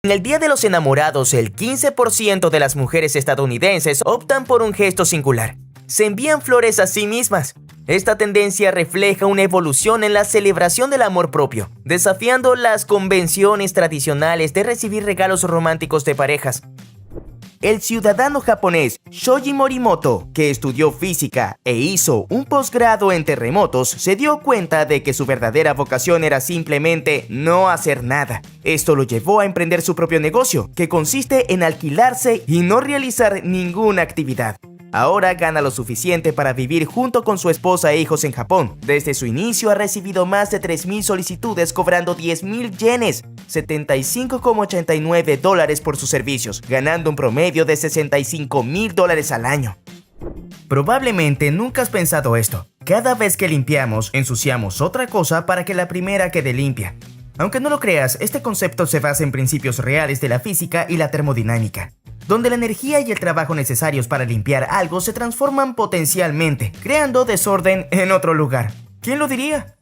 En el Día de los Enamorados, el 15% de las mujeres estadounidenses optan por un gesto singular. Se envían flores a sí mismas. Esta tendencia refleja una evolución en la celebración del amor propio, desafiando las convenciones tradicionales de recibir regalos románticos de parejas. El ciudadano japonés Shoji Morimoto, que estudió física e hizo un posgrado en terremotos, se dio cuenta de que su verdadera vocación era simplemente no hacer nada. Esto lo llevó a emprender su propio negocio, que consiste en alquilarse y no realizar ninguna actividad. Ahora gana lo suficiente para vivir junto con su esposa e hijos en Japón. Desde su inicio ha recibido más de 3.000 solicitudes cobrando 10.000 yenes, $75,89 por sus servicios, ganando un promedio de $65.000 al año. Probablemente nunca has pensado esto. Cada vez que limpiamos, ensuciamos otra cosa para que la primera quede limpia. Aunque no lo creas, este concepto se basa en principios reales de la física y la termodinámica, donde la energía y el trabajo necesarios para limpiar algo se transforman potencialmente, creando desorden en otro lugar. ¿Quién lo diría?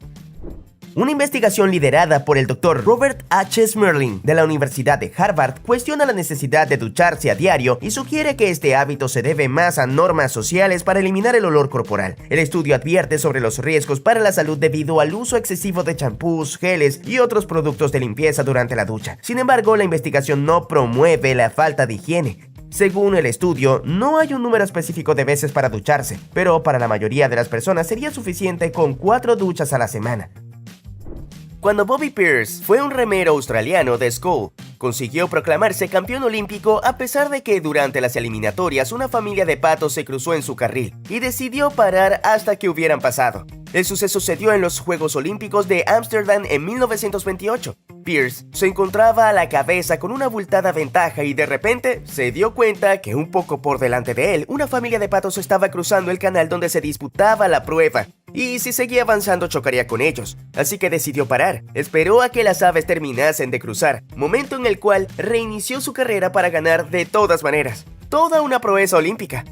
Una investigación liderada por el Dr. Robert H. Smerling de la Universidad de Harvard cuestiona la necesidad de ducharse a diario y sugiere que este hábito se debe más a normas sociales para eliminar el olor corporal. El estudio advierte sobre los riesgos para la salud debido al uso excesivo de champús, geles y otros productos de limpieza durante la ducha. Sin embargo, la investigación no promueve la falta de higiene. Según el estudio, no hay un número específico de veces para ducharse, pero para la mayoría de las personas sería suficiente con 4 duchas a la semana. Cuando Bobby Pearce fue un remero australiano de School, consiguió proclamarse campeón olímpico a pesar de que durante las eliminatorias una familia de patos se cruzó en su carril y decidió parar hasta que hubieran pasado. El suceso se dio en los Juegos Olímpicos de Ámsterdam en 1928. Pearce se encontraba a la cabeza con una abultada ventaja y de repente se dio cuenta que un poco por delante de él una familia de patos estaba cruzando el canal donde se disputaba la prueba. Y si seguía avanzando chocaría con ellos, así que decidió parar. Esperó a que las aves terminasen de cruzar, momento en el cual reinició su carrera para ganar de todas maneras. Toda una proeza olímpica.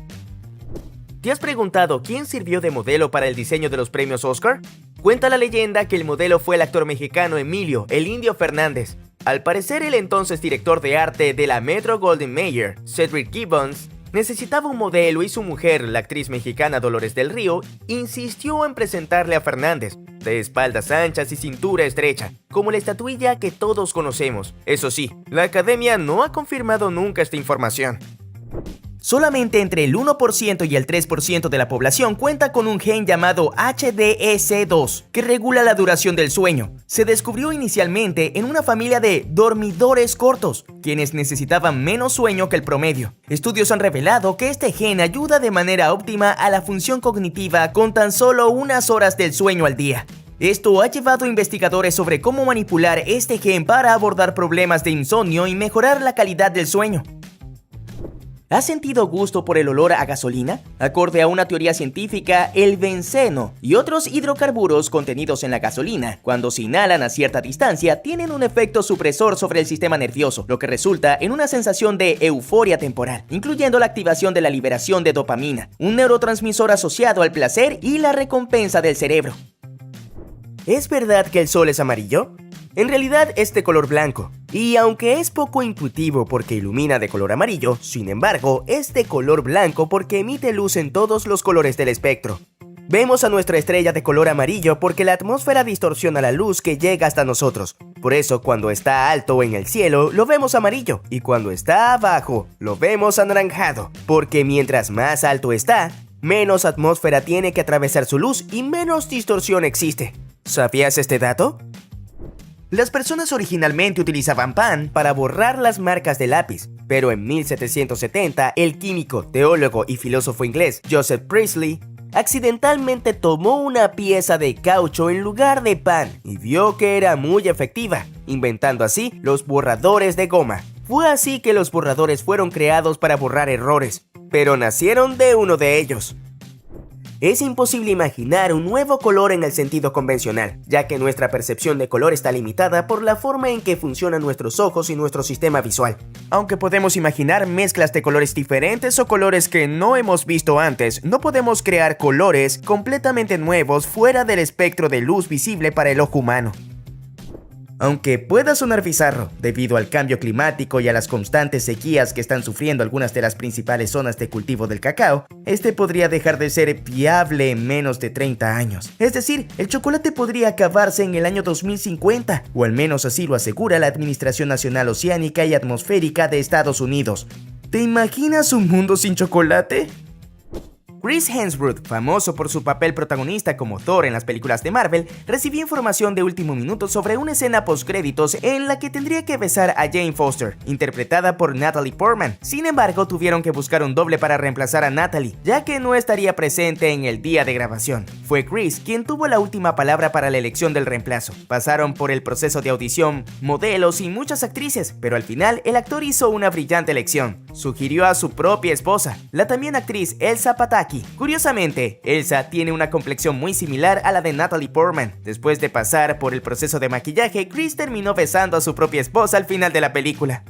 ¿Te has preguntado quién sirvió de modelo para el diseño de los premios Oscar? Cuenta la leyenda que el modelo fue el actor mexicano Emilio "El Indio" Fernández. Al parecer, el entonces director de arte de la Metro-Goldwyn-Mayer, Cedric Gibbons, necesitaba un modelo y su mujer, la actriz mexicana Dolores del Río, insistió en presentarle a Fernández, de espaldas anchas y cintura estrecha, como la estatuilla que todos conocemos. Eso sí, la academia no ha confirmado nunca esta información. Solamente entre el 1% y el 3% de la población cuenta con un gen llamado HDS2, que regula la duración del sueño. Se descubrió inicialmente en una familia de dormidores cortos, quienes necesitaban menos sueño que el promedio. Estudios han revelado que este gen ayuda de manera óptima a la función cognitiva con tan solo unas horas del sueño al día. Esto ha llevado a investigadores sobre cómo manipular este gen para abordar problemas de insomnio y mejorar la calidad del sueño. ¿Has sentido gusto por el olor a gasolina? Acorde a una teoría científica, el benceno y otros hidrocarburos contenidos en la gasolina, cuando se inhalan a cierta distancia, tienen un efecto supresor sobre el sistema nervioso, lo que resulta en una sensación de euforia temporal, incluyendo la activación de la liberación de dopamina, un neurotransmisor asociado al placer y la recompensa del cerebro. ¿Es verdad que el sol es amarillo? En realidad es de color blanco, y aunque es poco intuitivo porque ilumina de color amarillo, sin embargo, es de color blanco porque emite luz en todos los colores del espectro. Vemos a nuestra estrella de color amarillo porque la atmósfera distorsiona la luz que llega hasta nosotros. Por eso, cuando está alto en el cielo, lo vemos amarillo, y cuando está abajo, lo vemos anaranjado, porque mientras más alto está, menos atmósfera tiene que atravesar su luz y menos distorsión existe. ¿Sabías este dato? Las personas originalmente utilizaban pan para borrar las marcas de lápiz, pero en 1770 el químico, teólogo y filósofo inglés Joseph Priestley accidentalmente tomó una pieza de caucho en lugar de pan y vio que era muy efectiva, inventando así los borradores de goma. Fue así que los borradores fueron creados para borrar errores, pero nacieron de uno de ellos. Es imposible imaginar un nuevo color en el sentido convencional, ya que nuestra percepción de color está limitada por la forma en que funcionan nuestros ojos y nuestro sistema visual. Aunque podemos imaginar mezclas de colores diferentes o colores que no hemos visto antes, no podemos crear colores completamente nuevos fuera del espectro de luz visible para el ojo humano. Aunque pueda sonar bizarro, debido al cambio climático y a las constantes sequías que están sufriendo algunas de las principales zonas de cultivo del cacao, este podría dejar de ser viable en menos de 30 años. Es decir, el chocolate podría acabarse en el año 2050, o al menos así lo asegura la Administración Nacional Oceánica y Atmosférica de Estados Unidos. ¿Te imaginas un mundo sin chocolate? Chris Hemsworth, famoso por su papel protagonista como Thor en las películas de Marvel, recibió información de último minuto sobre una escena postcréditos en la que tendría que besar a Jane Foster, interpretada por Natalie Portman. Sin embargo, tuvieron que buscar un doble para reemplazar a Natalie, ya que no estaría presente en el día de grabación. Fue Chris quien tuvo la última palabra para la elección del reemplazo. Pasaron por el proceso de audición, modelos y muchas actrices, pero al final el actor hizo una brillante elección. Sugirió a su propia esposa, la también actriz Elsa Pataky. Curiosamente, Elsa tiene una complexión muy similar a la de Natalie Portman. Después de pasar por el proceso de maquillaje, Chris terminó besando a su propia esposa al final de la película.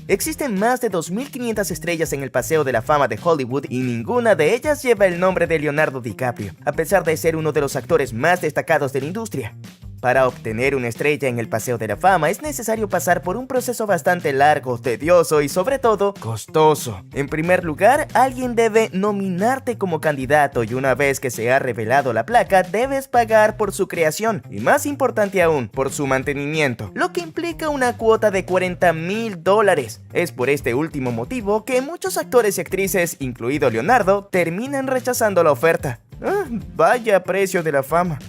Existen más de 2.500 estrellas en el Paseo de la Fama de Hollywood y ninguna de ellas lleva el nombre de Leonardo DiCaprio, a pesar de ser uno de los actores más destacados de la industria. Para obtener una estrella en el Paseo de la Fama es necesario pasar por un proceso bastante largo, tedioso y sobre todo costoso. En primer lugar, alguien debe nominarte como candidato y una vez que se ha revelado la placa, debes pagar por su creación y más importante aún, por su mantenimiento, lo que implica una cuota de $40,000. Es por este último motivo que muchos actores y actrices, incluido Leonardo, terminan rechazando la oferta. Vaya precio de la fama.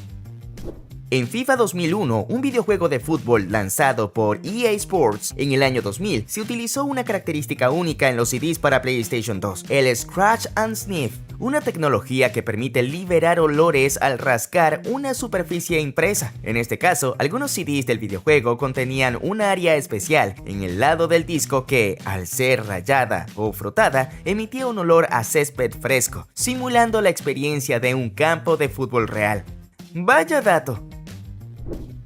En FIFA 2001, un videojuego de fútbol lanzado por EA Sports en el año 2000, se utilizó una característica única en los CDs para PlayStation 2, el Scratch and Sniff, una tecnología que permite liberar olores al rascar una superficie impresa. En este caso, algunos CDs del videojuego contenían un área especial en el lado del disco que, al ser rayada o frotada, emitía un olor a césped fresco, simulando la experiencia de un campo de fútbol real. ¡Vaya dato!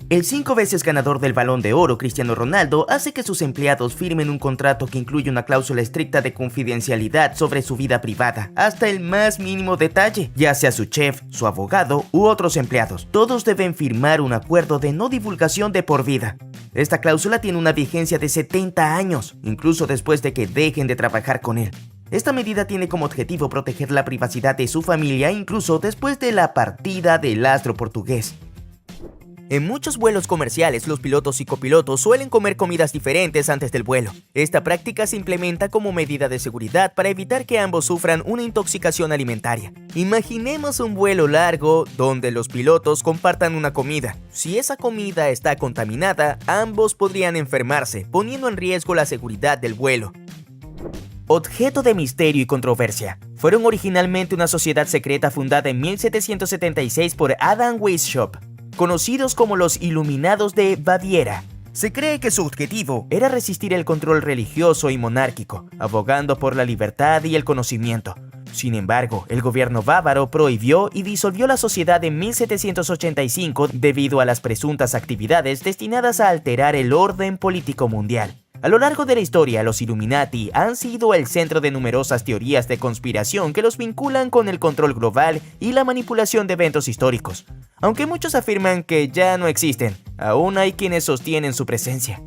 El 5 veces ganador del Balón de Oro, Cristiano Ronaldo, hace que sus empleados firmen un contrato que incluye una cláusula estricta de confidencialidad sobre su vida privada, hasta el más mínimo detalle, ya sea su chef, su abogado u otros empleados. Todos deben firmar un acuerdo de no divulgación de por vida. Esta cláusula tiene una vigencia de 70 años, incluso después de que dejen de trabajar con él. Esta medida tiene como objetivo proteger la privacidad de su familia incluso después de la partida del astro portugués. En muchos vuelos comerciales, los pilotos y copilotos suelen comer comidas diferentes antes del vuelo. Esta práctica se implementa como medida de seguridad para evitar que ambos sufran una intoxicación alimentaria. Imaginemos un vuelo largo donde los pilotos compartan una comida. Si esa comida está contaminada, ambos podrían enfermarse, poniendo en riesgo la seguridad del vuelo. Objeto de misterio y controversia. Fueron originalmente una sociedad secreta fundada en 1776 por Adam Weishaupt, conocidos como los Iluminados de Baviera. Se cree que su objetivo era resistir el control religioso y monárquico, abogando por la libertad y el conocimiento. Sin embargo, el gobierno bávaro prohibió y disolvió la sociedad en 1785 debido a las presuntas actividades destinadas a alterar el orden político mundial. A lo largo de la historia, los Illuminati han sido el centro de numerosas teorías de conspiración que los vinculan con el control global y la manipulación de eventos históricos. Aunque muchos afirman que ya no existen, aún hay quienes sostienen su presencia.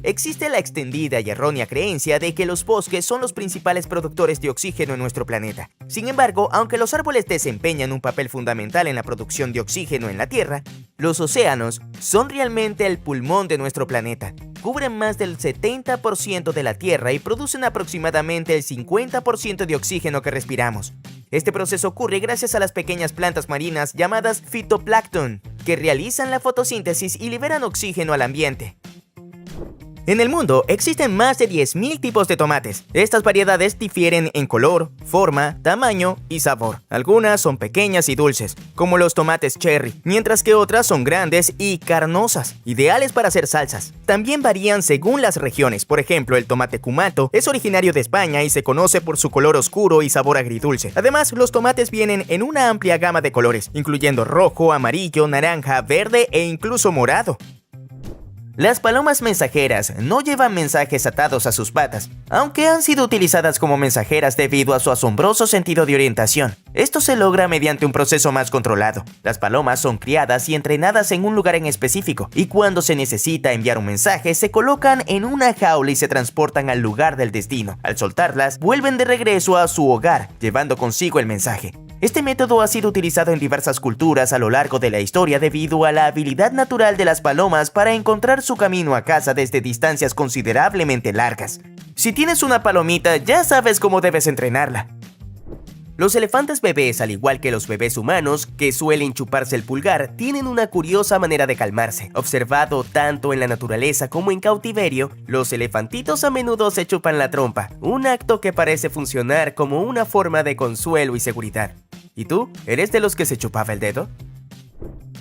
Existe la extendida y errónea creencia de que los bosques son los principales productores de oxígeno en nuestro planeta. Sin embargo, aunque los árboles desempeñan un papel fundamental en la producción de oxígeno en la Tierra, los océanos son realmente el pulmón de nuestro planeta. Cubren más del 70% de la Tierra y producen aproximadamente el 50% de oxígeno que respiramos. Este proceso ocurre gracias a las pequeñas plantas marinas llamadas fitoplancton, que realizan la fotosíntesis y liberan oxígeno al ambiente. En el mundo existen más de 10.000 tipos de tomates. Estas variedades difieren en color, forma, tamaño y sabor. Algunas son pequeñas y dulces, como los tomates cherry, mientras que otras son grandes y carnosas, ideales para hacer salsas. También varían según las regiones. Por ejemplo, el tomate cumato es originario de España y se conoce por su color oscuro y sabor agridulce. Además, los tomates vienen en una amplia gama de colores, incluyendo rojo, amarillo, naranja, verde e incluso morado. Las palomas mensajeras no llevan mensajes atados a sus patas, aunque han sido utilizadas como mensajeras debido a su asombroso sentido de orientación. Esto se logra mediante un proceso más controlado. Las palomas son criadas y entrenadas en un lugar en específico, y cuando se necesita enviar un mensaje, se colocan en una jaula y se transportan al lugar del destino. Al soltarlas, vuelven de regreso a su hogar, llevando consigo el mensaje. Este método ha sido utilizado en diversas culturas a lo largo de la historia debido a la habilidad natural de las palomas para encontrar su camino a casa desde distancias considerablemente largas. Si tienes una palomita, ya sabes cómo debes entrenarla. Los elefantes bebés, al igual que los bebés humanos, que suelen chuparse el pulgar, tienen una curiosa manera de calmarse. Observado tanto en la naturaleza como en cautiverio, los elefantitos a menudo se chupan la trompa, un acto que parece funcionar como una forma de consuelo y seguridad. ¿Y tú? ¿Eres de los que se chupaba el dedo?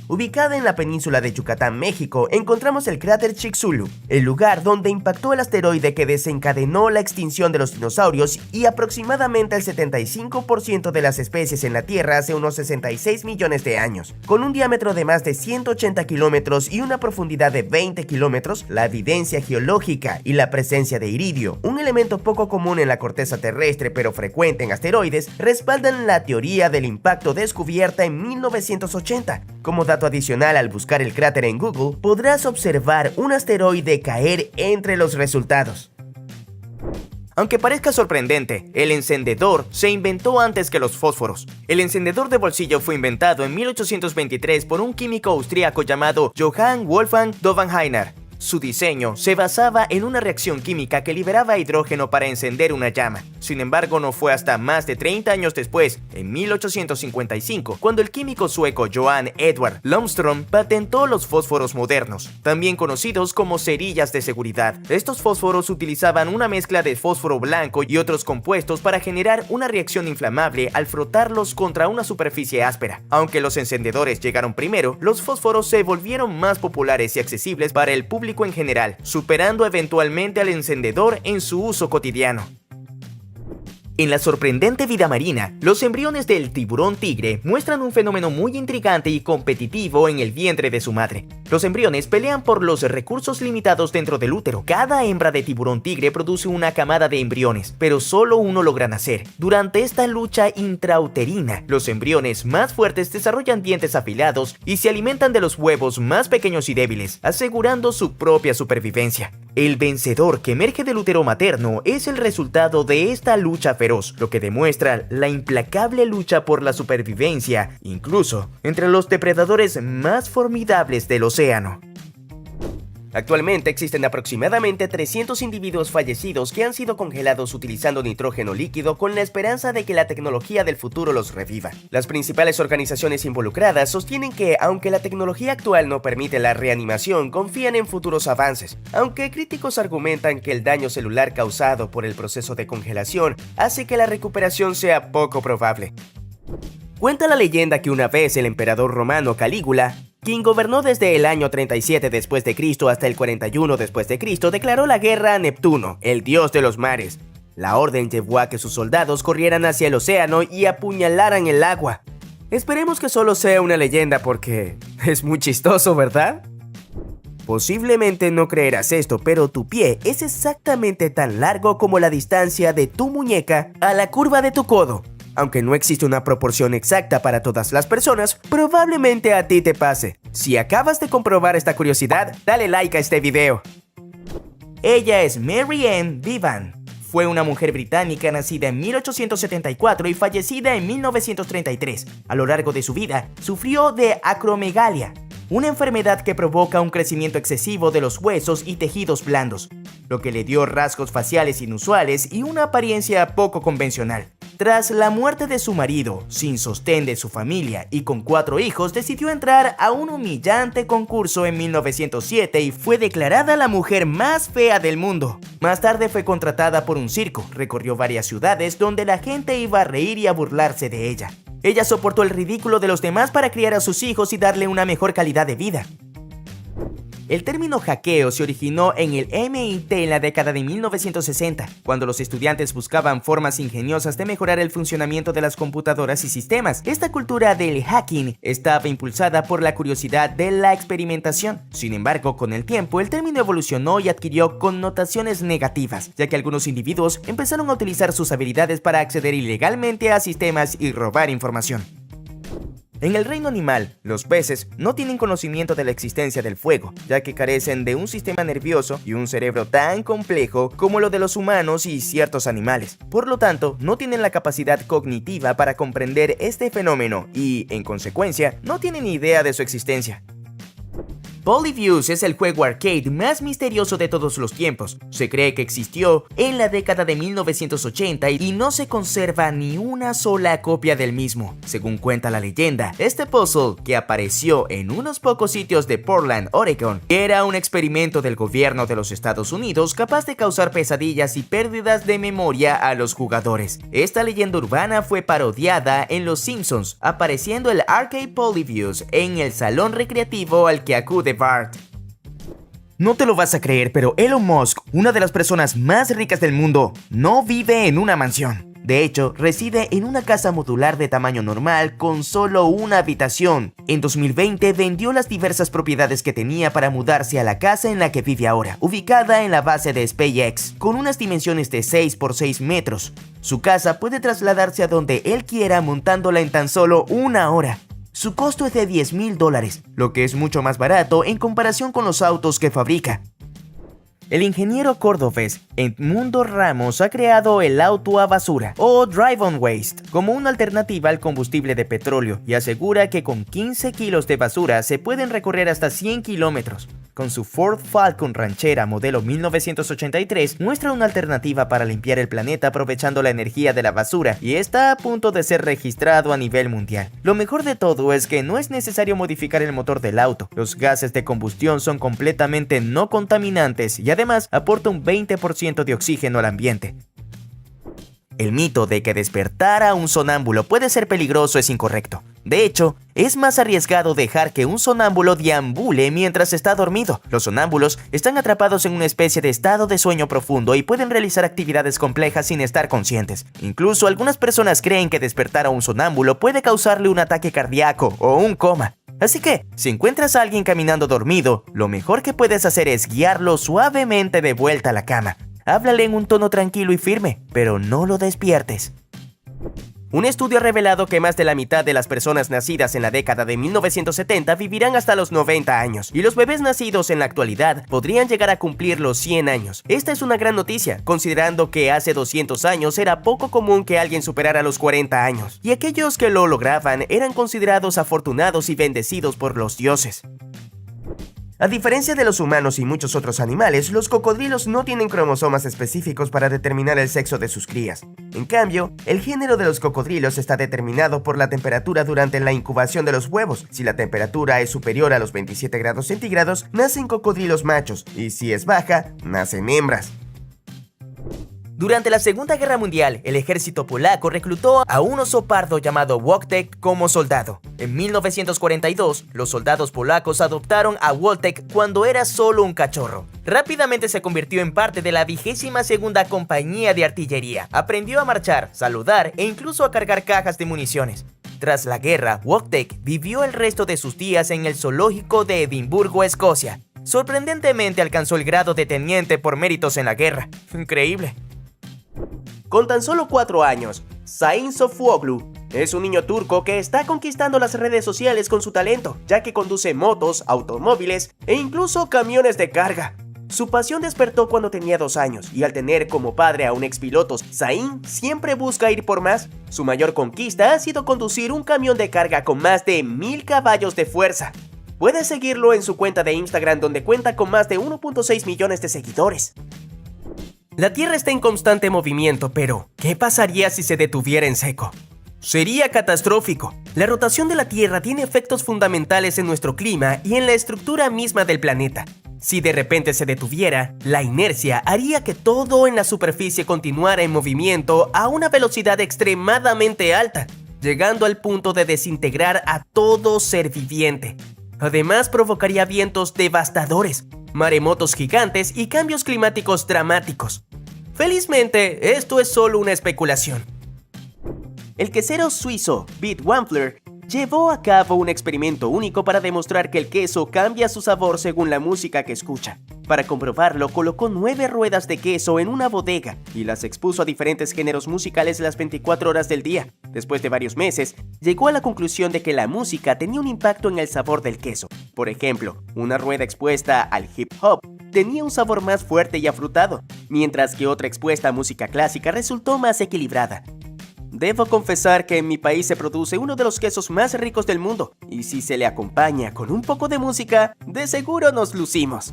Ubicada en la península de Yucatán, México, encontramos el cráter Chicxulub, el lugar donde impactó el asteroide que desencadenó la extinción de los dinosaurios y aproximadamente el 75% de las especies en la Tierra hace unos 66 millones de años. Con un diámetro de más de 180 kilómetros y una profundidad de 20 kilómetros, la evidencia geológica y la presencia de iridio, un elemento poco común en la corteza terrestre pero frecuente en asteroides, respaldan la teoría del impacto descubierta en 1980. Como dato adicional, al buscar el cráter en Google, podrás observar un asteroide caer entre los resultados. Aunque parezca sorprendente, el encendedor se inventó antes que los fósforos. El encendedor de bolsillo fue inventado en 1823 por un químico austríaco llamado Johann Wolfgang Dovenheimer. Su diseño se basaba en una reacción química que liberaba hidrógeno para encender una llama. Sin embargo, no fue hasta más de 30 años después, en 1855, cuando el químico sueco Johan Edvard Lundström patentó los fósforos modernos, también conocidos como cerillas de seguridad. Estos fósforos utilizaban una mezcla de fósforo blanco y otros compuestos para generar una reacción inflamable al frotarlos contra una superficie áspera. Aunque los encendedores llegaron primero, los fósforos se volvieron más populares y accesibles para el público en general, superando eventualmente al encendedor en su uso cotidiano. En la sorprendente vida marina, los embriones del tiburón tigre muestran un fenómeno muy intrigante y competitivo en el vientre de su madre. Los embriones pelean por los recursos limitados dentro del útero. Cada hembra de tiburón tigre produce una camada de embriones, pero solo uno logra nacer. Durante esta lucha intrauterina, los embriones más fuertes desarrollan dientes afilados y se alimentan de los huevos más pequeños y débiles, asegurando su propia supervivencia. El vencedor que emerge del útero materno es el resultado de esta lucha feroz, lo que demuestra la implacable lucha por la supervivencia, incluso entre los depredadores más formidables del océano. Actualmente existen aproximadamente 300 individuos fallecidos que han sido congelados utilizando nitrógeno líquido con la esperanza de que la tecnología del futuro los reviva. Las principales organizaciones involucradas sostienen que, aunque la tecnología actual no permite la reanimación, confían en futuros avances, aunque críticos argumentan que el daño celular causado por el proceso de congelación hace que la recuperación sea poco probable. Cuenta la leyenda que una vez el emperador romano Calígula, quien gobernó desde el año 37 después de Cristo hasta el 41 después de Cristo, declaró la guerra a Neptuno, el dios de los mares. La orden llevó a que sus soldados corrieran hacia el océano y apuñalaran el agua. Esperemos que solo sea una leyenda porque es muy chistoso, ¿verdad? Posiblemente no creerás esto, pero tu pie es exactamente tan largo como la distancia de tu muñeca a la curva de tu codo. Aunque no existe una proporción exacta para todas las personas, probablemente a ti te pase. Si acabas de comprobar esta curiosidad, dale like a este video. Ella es Mary Ann Bevan. Fue una mujer británica nacida en 1874 y fallecida en 1933. A lo largo de su vida, sufrió de acromegalia, una enfermedad que provoca un crecimiento excesivo de los huesos y tejidos blandos, lo que le dio rasgos faciales inusuales y una apariencia poco convencional. Tras la muerte de su marido, sin sostén de su familia y con 4 hijos, decidió entrar a un humillante concurso en 1907 y fue declarada la mujer más fea del mundo. Más tarde fue contratada por un circo, recorrió varias ciudades donde la gente iba a reír y a burlarse de ella. Ella soportó el ridículo de los demás para criar a sus hijos y darle una mejor calidad de vida. El término hackeo se originó en el MIT en la década de 1960, cuando los estudiantes buscaban formas ingeniosas de mejorar el funcionamiento de las computadoras y sistemas. Esta cultura del hacking estaba impulsada por la curiosidad de la experimentación. Sin embargo, con el tiempo, el término evolucionó y adquirió connotaciones negativas, ya que algunos individuos empezaron a utilizar sus habilidades para acceder ilegalmente a sistemas y robar información. En el reino animal, los peces no tienen conocimiento de la existencia del fuego, ya que carecen de un sistema nervioso y un cerebro tan complejo como lo de los humanos y ciertos animales. Por lo tanto, no tienen la capacidad cognitiva para comprender este fenómeno y, en consecuencia, no tienen idea de su existencia. Polybius es el juego arcade más misterioso de todos los tiempos. Se cree que existió en la década de 1980 y no se conserva ni una sola copia del mismo. Según cuenta la leyenda, este puzzle, que apareció en unos pocos sitios de Portland, Oregon, era un experimento del gobierno de los Estados Unidos capaz de causar pesadillas y pérdidas de memoria a los jugadores. Esta leyenda urbana fue parodiada en Los Simpsons, apareciendo el Arcade Polybius en el salón recreativo al que acude Bart. No te lo vas a creer, pero Elon Musk, una de las personas más ricas del mundo, no vive en una mansión. De hecho, reside en una casa modular de tamaño normal con solo una habitación. En 2020 vendió las diversas propiedades que tenía para mudarse a la casa en la que vive ahora, ubicada en la base de SpaceX, con unas dimensiones de 6 por 6 metros. Su casa puede trasladarse a donde él quiera montándola en tan solo una hora. Su costo es de $10,000, lo que es mucho más barato en comparación con los autos que fabrica. El ingeniero cordobés Edmundo Ramos ha creado el auto a basura, o Drive on Waste, como una alternativa al combustible de petróleo y asegura que con 15 kilos de basura se pueden recorrer hasta 100 kilómetros. Con su Ford Falcon ranchera modelo 1983, muestra una alternativa para limpiar el planeta aprovechando la energía de la basura y está a punto de ser registrado a nivel mundial. Lo mejor de todo es que no es necesario modificar el motor del auto. Los gases de combustión son completamente no contaminantes y además aporta un 20% de oxígeno al ambiente. El mito de que despertar a un sonámbulo puede ser peligroso es incorrecto. De hecho, es más arriesgado dejar que un sonámbulo deambule mientras está dormido. Los sonámbulos están atrapados en una especie de estado de sueño profundo y pueden realizar actividades complejas sin estar conscientes. Incluso algunas personas creen que despertar a un sonámbulo puede causarle un ataque cardíaco o un coma. Así que, si encuentras a alguien caminando dormido, lo mejor que puedes hacer es guiarlo suavemente de vuelta a la cama. Háblale en un tono tranquilo y firme, pero no lo despiertes. Un estudio ha revelado que más de la mitad de las personas nacidas en la década de 1970 vivirán hasta los 90 años, y los bebés nacidos en la actualidad podrían llegar a cumplir los 100 años. Esta es una gran noticia, considerando que hace 200 años era poco común que alguien superara los 40 años, y aquellos que lo lograban eran considerados afortunados y bendecidos por los dioses. A diferencia de los humanos y muchos otros animales, los cocodrilos no tienen cromosomas específicos para determinar el sexo de sus crías. En cambio, el género de los cocodrilos está determinado por la temperatura durante la incubación de los huevos. Si la temperatura es superior a los 27 grados centígrados, nacen cocodrilos machos, y si es baja, nacen hembras. Durante la Segunda Guerra Mundial, el ejército polaco reclutó a un oso pardo llamado Wojtek como soldado. En 1942, los soldados polacos adoptaron a Wojtek cuando era solo un cachorro. Rápidamente se convirtió en parte de la 22ª Compañía de Artillería. Aprendió a marchar, saludar e incluso a cargar cajas de municiones. Tras la guerra, Wojtek vivió el resto de sus días en el zoológico de Edimburgo, Escocia. Sorprendentemente alcanzó el grado de teniente por méritos en la guerra. Increíble. Con tan solo 4 años, Şahin Sofoglu es un niño turco que está conquistando las redes sociales con su talento, ya que conduce motos, automóviles e incluso camiones de carga. Su pasión despertó cuando tenía 2 años, y al tener como padre a un expiloto, Şahin siempre busca ir por más. Su mayor conquista ha sido conducir un camión de carga con más de 1000 caballos de fuerza. Puedes seguirlo en su cuenta de Instagram, donde cuenta con más de 1.6 millones de seguidores. La Tierra está en constante movimiento, pero ¿qué pasaría si se detuviera en seco? Sería catastrófico. La rotación de la Tierra tiene efectos fundamentales en nuestro clima y en la estructura misma del planeta. Si de repente se detuviera, la inercia haría que todo en la superficie continuara en movimiento a una velocidad extremadamente alta, llegando al punto de desintegrar a todo ser viviente. Además, provocaría vientos devastadores, maremotos gigantes y cambios climáticos dramáticos. Felizmente, esto es solo una especulación. El quesero suizo Piet Wampler llevó a cabo un experimento único para demostrar que el queso cambia su sabor según la música que escucha. Para comprobarlo, colocó 9 ruedas de queso en una bodega y las expuso a diferentes géneros musicales las 24 horas del día. Después de varios meses, llegó a la conclusión de que la música tenía un impacto en el sabor del queso. Por ejemplo, una rueda expuesta al hip hop tenía un sabor más fuerte y afrutado, mientras que otra expuesta a música clásica resultó más equilibrada. Debo confesar que en mi país se produce uno de los quesos más ricos del mundo, y si se le acompaña con un poco de música, de seguro nos lucimos.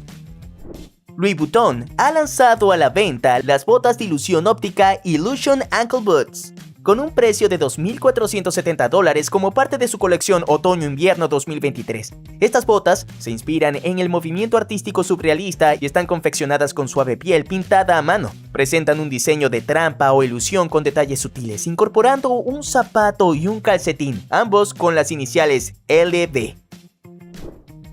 Louis Vuitton ha lanzado a la venta las botas de ilusión óptica Illusion Ankle Boots, con un precio de $2,470 como parte de su colección Otoño-Invierno 2023. Estas botas se inspiran en el movimiento artístico surrealista y están confeccionadas con suave piel pintada a mano. Presentan un diseño de trampa o ilusión con detalles sutiles, incorporando un zapato y un calcetín, ambos con las iniciales LB.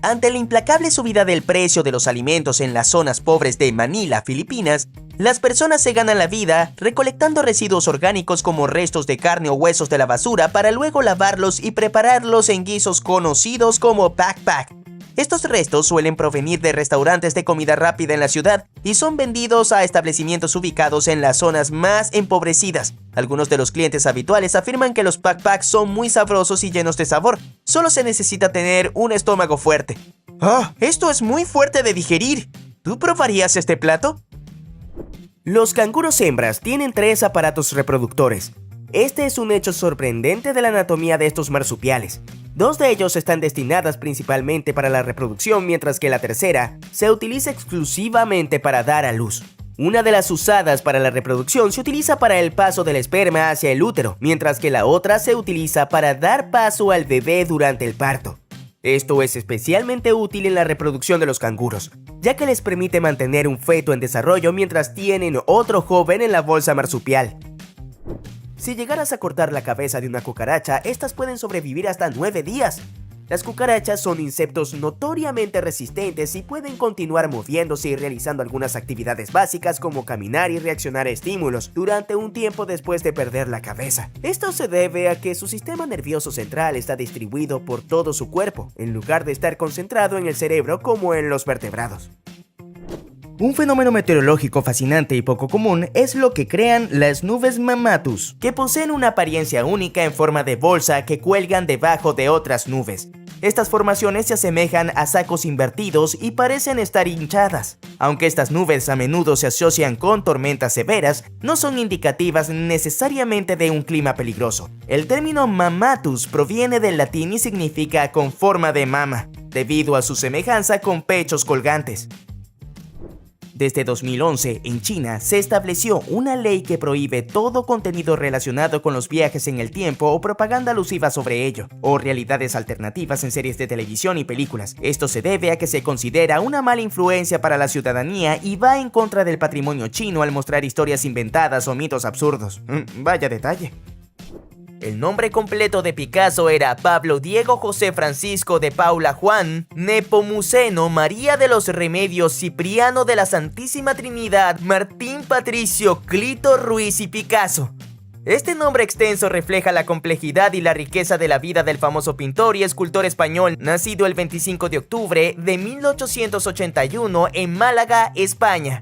Ante la implacable subida del precio de los alimentos en las zonas pobres de Manila, Filipinas, las personas se ganan la vida recolectando residuos orgánicos como restos de carne o huesos de la basura para luego lavarlos y prepararlos en guisos conocidos como pakpak. Estos restos suelen provenir de restaurantes de comida rápida en la ciudad y son vendidos a establecimientos ubicados en las zonas más empobrecidas. Algunos de los clientes habituales afirman que los pakpaks son muy sabrosos y llenos de sabor. Solo se necesita tener un estómago fuerte. ¡Oh! Esto es muy fuerte de digerir. ¿Tú probarías este plato? Los canguros hembras tienen 3 aparatos reproductores. Este es un hecho sorprendente de la anatomía de estos marsupiales. 2 de ellos están destinadas principalmente para la reproducción, mientras que la tercera se utiliza exclusivamente para dar a luz. Una de las usadas para la reproducción se utiliza para el paso del esperma hacia el útero, mientras que la otra se utiliza para dar paso al bebé durante el parto. Esto es especialmente útil en la reproducción de los canguros, ya que les permite mantener un feto en desarrollo mientras tienen otro joven en la bolsa marsupial. Si llegaras a cortar la cabeza de una cucaracha, estas pueden sobrevivir hasta 9 días. Las cucarachas son insectos notoriamente resistentes y pueden continuar moviéndose y realizando algunas actividades básicas como caminar y reaccionar a estímulos durante un tiempo después de perder la cabeza. Esto se debe a que su sistema nervioso central está distribuido por todo su cuerpo, en lugar de estar concentrado en el cerebro como en los vertebrados. Un fenómeno meteorológico fascinante y poco común es lo que crean las nubes mammatus, que poseen una apariencia única en forma de bolsa que cuelgan debajo de otras nubes. Estas formaciones se asemejan a sacos invertidos y parecen estar hinchadas. Aunque estas nubes a menudo se asocian con tormentas severas, no son indicativas necesariamente de un clima peligroso. El término mammatus proviene del latín y significa con forma de mama, debido a su semejanza con pechos colgantes. Desde 2011, en China, se estableció una ley que prohíbe todo contenido relacionado con los viajes en el tiempo o propaganda alusiva sobre ello, o realidades alternativas en series de televisión y películas. Esto se debe a que se considera una mala influencia para la ciudadanía y va en contra del patrimonio chino al mostrar historias inventadas o mitos absurdos. Vaya detalle. El nombre completo de Picasso era Pablo Diego José Francisco de Paula Juan Nepomuceno María de los Remedios Cipriano de la Santísima Trinidad Martín Patricio Clito Ruiz y Picasso. Este nombre extenso refleja la complejidad y la riqueza de la vida del famoso pintor y escultor español, nacido el 25 de octubre de 1881 en Málaga, España.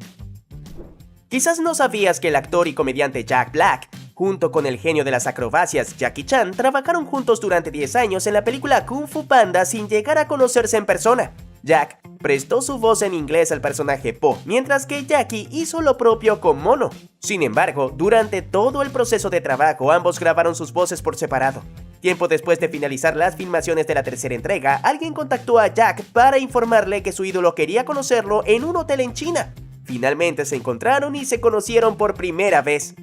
Quizás no sabías que el actor y comediante Jack Black, junto con el genio de las acrobacias Jackie Chan, trabajaron juntos durante 10 años en la película Kung Fu Panda sin llegar a conocerse en persona. Jack prestó su voz en inglés al personaje Po, mientras que Jackie hizo lo propio con Mono. Sin embargo, durante todo el proceso de trabajo, ambos grabaron sus voces por separado. Tiempo después de finalizar las filmaciones de la tercera entrega, alguien contactó a Jack para informarle que su ídolo quería conocerlo en un hotel en China. Finalmente se encontraron y se conocieron por primera vez.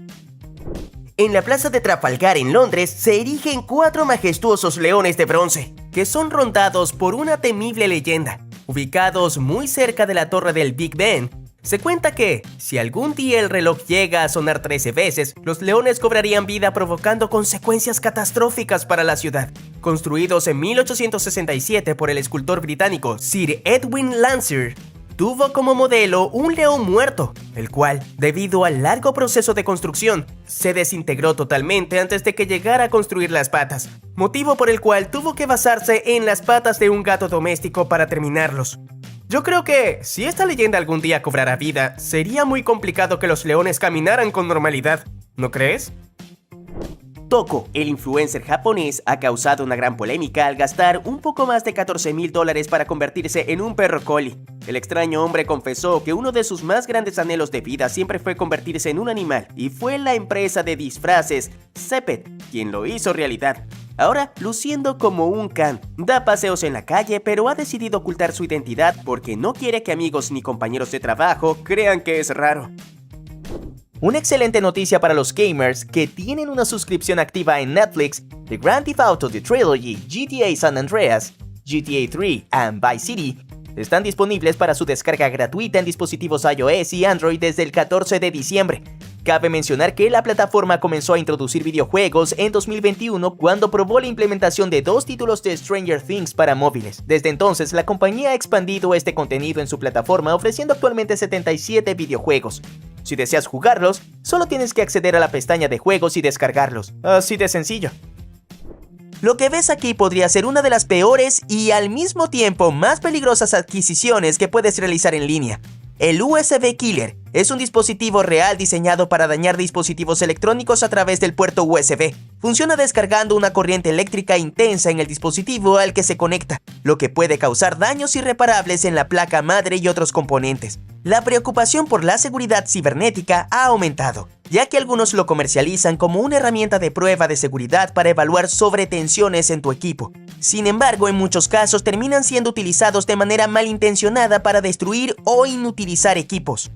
En la plaza de Trafalgar en Londres se erigen 4 majestuosos leones de bronce, que son rondados por una temible leyenda. Ubicados muy cerca de la torre del Big Ben, Se cuenta que, si algún día el reloj llega a sonar 13 veces, los leones cobrarían vida provocando consecuencias catastróficas para la ciudad. Construidos en 1867 por el escultor británico Sir Edwin Landseer, tuvo como modelo un león muerto, el cual, debido al largo proceso de construcción, se desintegró totalmente antes de que llegara a construir las patas, motivo por el cual tuvo que basarse en las patas de un gato doméstico para terminarlos. Yo creo que, si esta leyenda algún día cobrara vida, sería muy complicado que los leones caminaran con normalidad, ¿no crees? Toko, el influencer japonés, ha causado una gran polémica al gastar un poco más de $14,000 para convertirse en un perro collie. El extraño hombre confesó que uno de sus más grandes anhelos de vida siempre fue convertirse en un animal, y fue la empresa de disfraces Zeppet quien lo hizo realidad. Ahora, luciendo como un can, da paseos en la calle, pero ha decidido ocultar su identidad porque no quiere que amigos ni compañeros de trabajo crean que es raro. Una excelente noticia para los gamers que tienen una suscripción activa en Netflix: The Grand Theft Auto The Trilogy, GTA San Andreas, GTA 3 and Vice City están disponibles para su descarga gratuita en dispositivos iOS y Android desde el 14 de diciembre. Cabe mencionar que la plataforma comenzó a introducir videojuegos en 2021 cuando probó la implementación de 2 títulos de Stranger Things para móviles. Desde entonces, la compañía ha expandido este contenido en su plataforma, ofreciendo actualmente 77 videojuegos. Si deseas jugarlos, solo tienes que acceder a la pestaña de juegos y descargarlos. Así de sencillo. Lo que ves aquí podría ser una de las peores y al mismo tiempo más peligrosas adquisiciones que puedes realizar en línea. El USB Killer es un dispositivo real diseñado para dañar dispositivos electrónicos a través del puerto USB. Funciona descargando una corriente eléctrica intensa en el dispositivo al que se conecta, lo que puede causar daños irreparables en la placa madre y otros componentes. La preocupación por la seguridad cibernética ha aumentado, ya que algunos lo comercializan como una herramienta de prueba de seguridad para evaluar sobretensiones en tu equipo. Sin embargo, en muchos casos terminan siendo utilizados de manera malintencionada para destruir o inutilizar equipos.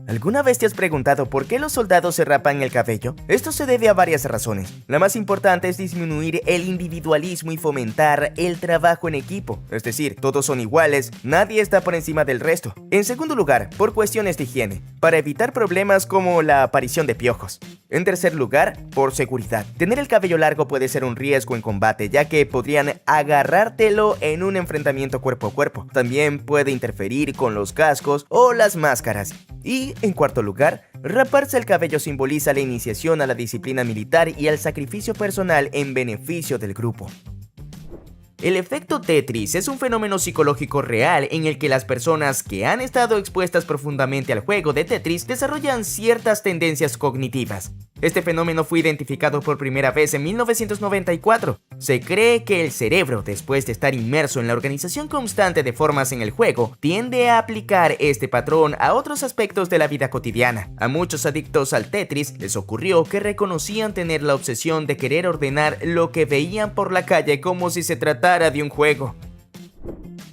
¿Alguna vez te has preguntado por qué los soldados se rapan el cabello? Esto se debe a varias razones. La más importante es disminuir el individualismo y fomentar el trabajo en equipo. Es decir, todos son iguales, nadie está por encima del resto. En segundo lugar, por cuestiones de higiene, para evitar problemas como la aparición de piojos. En tercer lugar, por seguridad. Tener el cabello largo puede ser un riesgo en combate, ya que podrían agarrártelo en un enfrentamiento cuerpo a cuerpo. También puede interferir con los cascos o las máscaras. Y, en cuarto lugar, raparse el cabello simboliza la iniciación a la disciplina militar y al sacrificio personal en beneficio del grupo. El efecto Tetris es un fenómeno psicológico real en el que las personas que han estado expuestas profundamente al juego de Tetris desarrollan ciertas tendencias cognitivas. Este fenómeno fue identificado por primera vez en 1994. Se cree que el cerebro, después de estar inmerso en la organización constante de formas en el juego, tiende a aplicar este patrón a otros aspectos de la vida cotidiana. A muchos adictos al Tetris les ocurrió que reconocían tener la obsesión de querer ordenar lo que veían por la calle como si se tratara de un juego.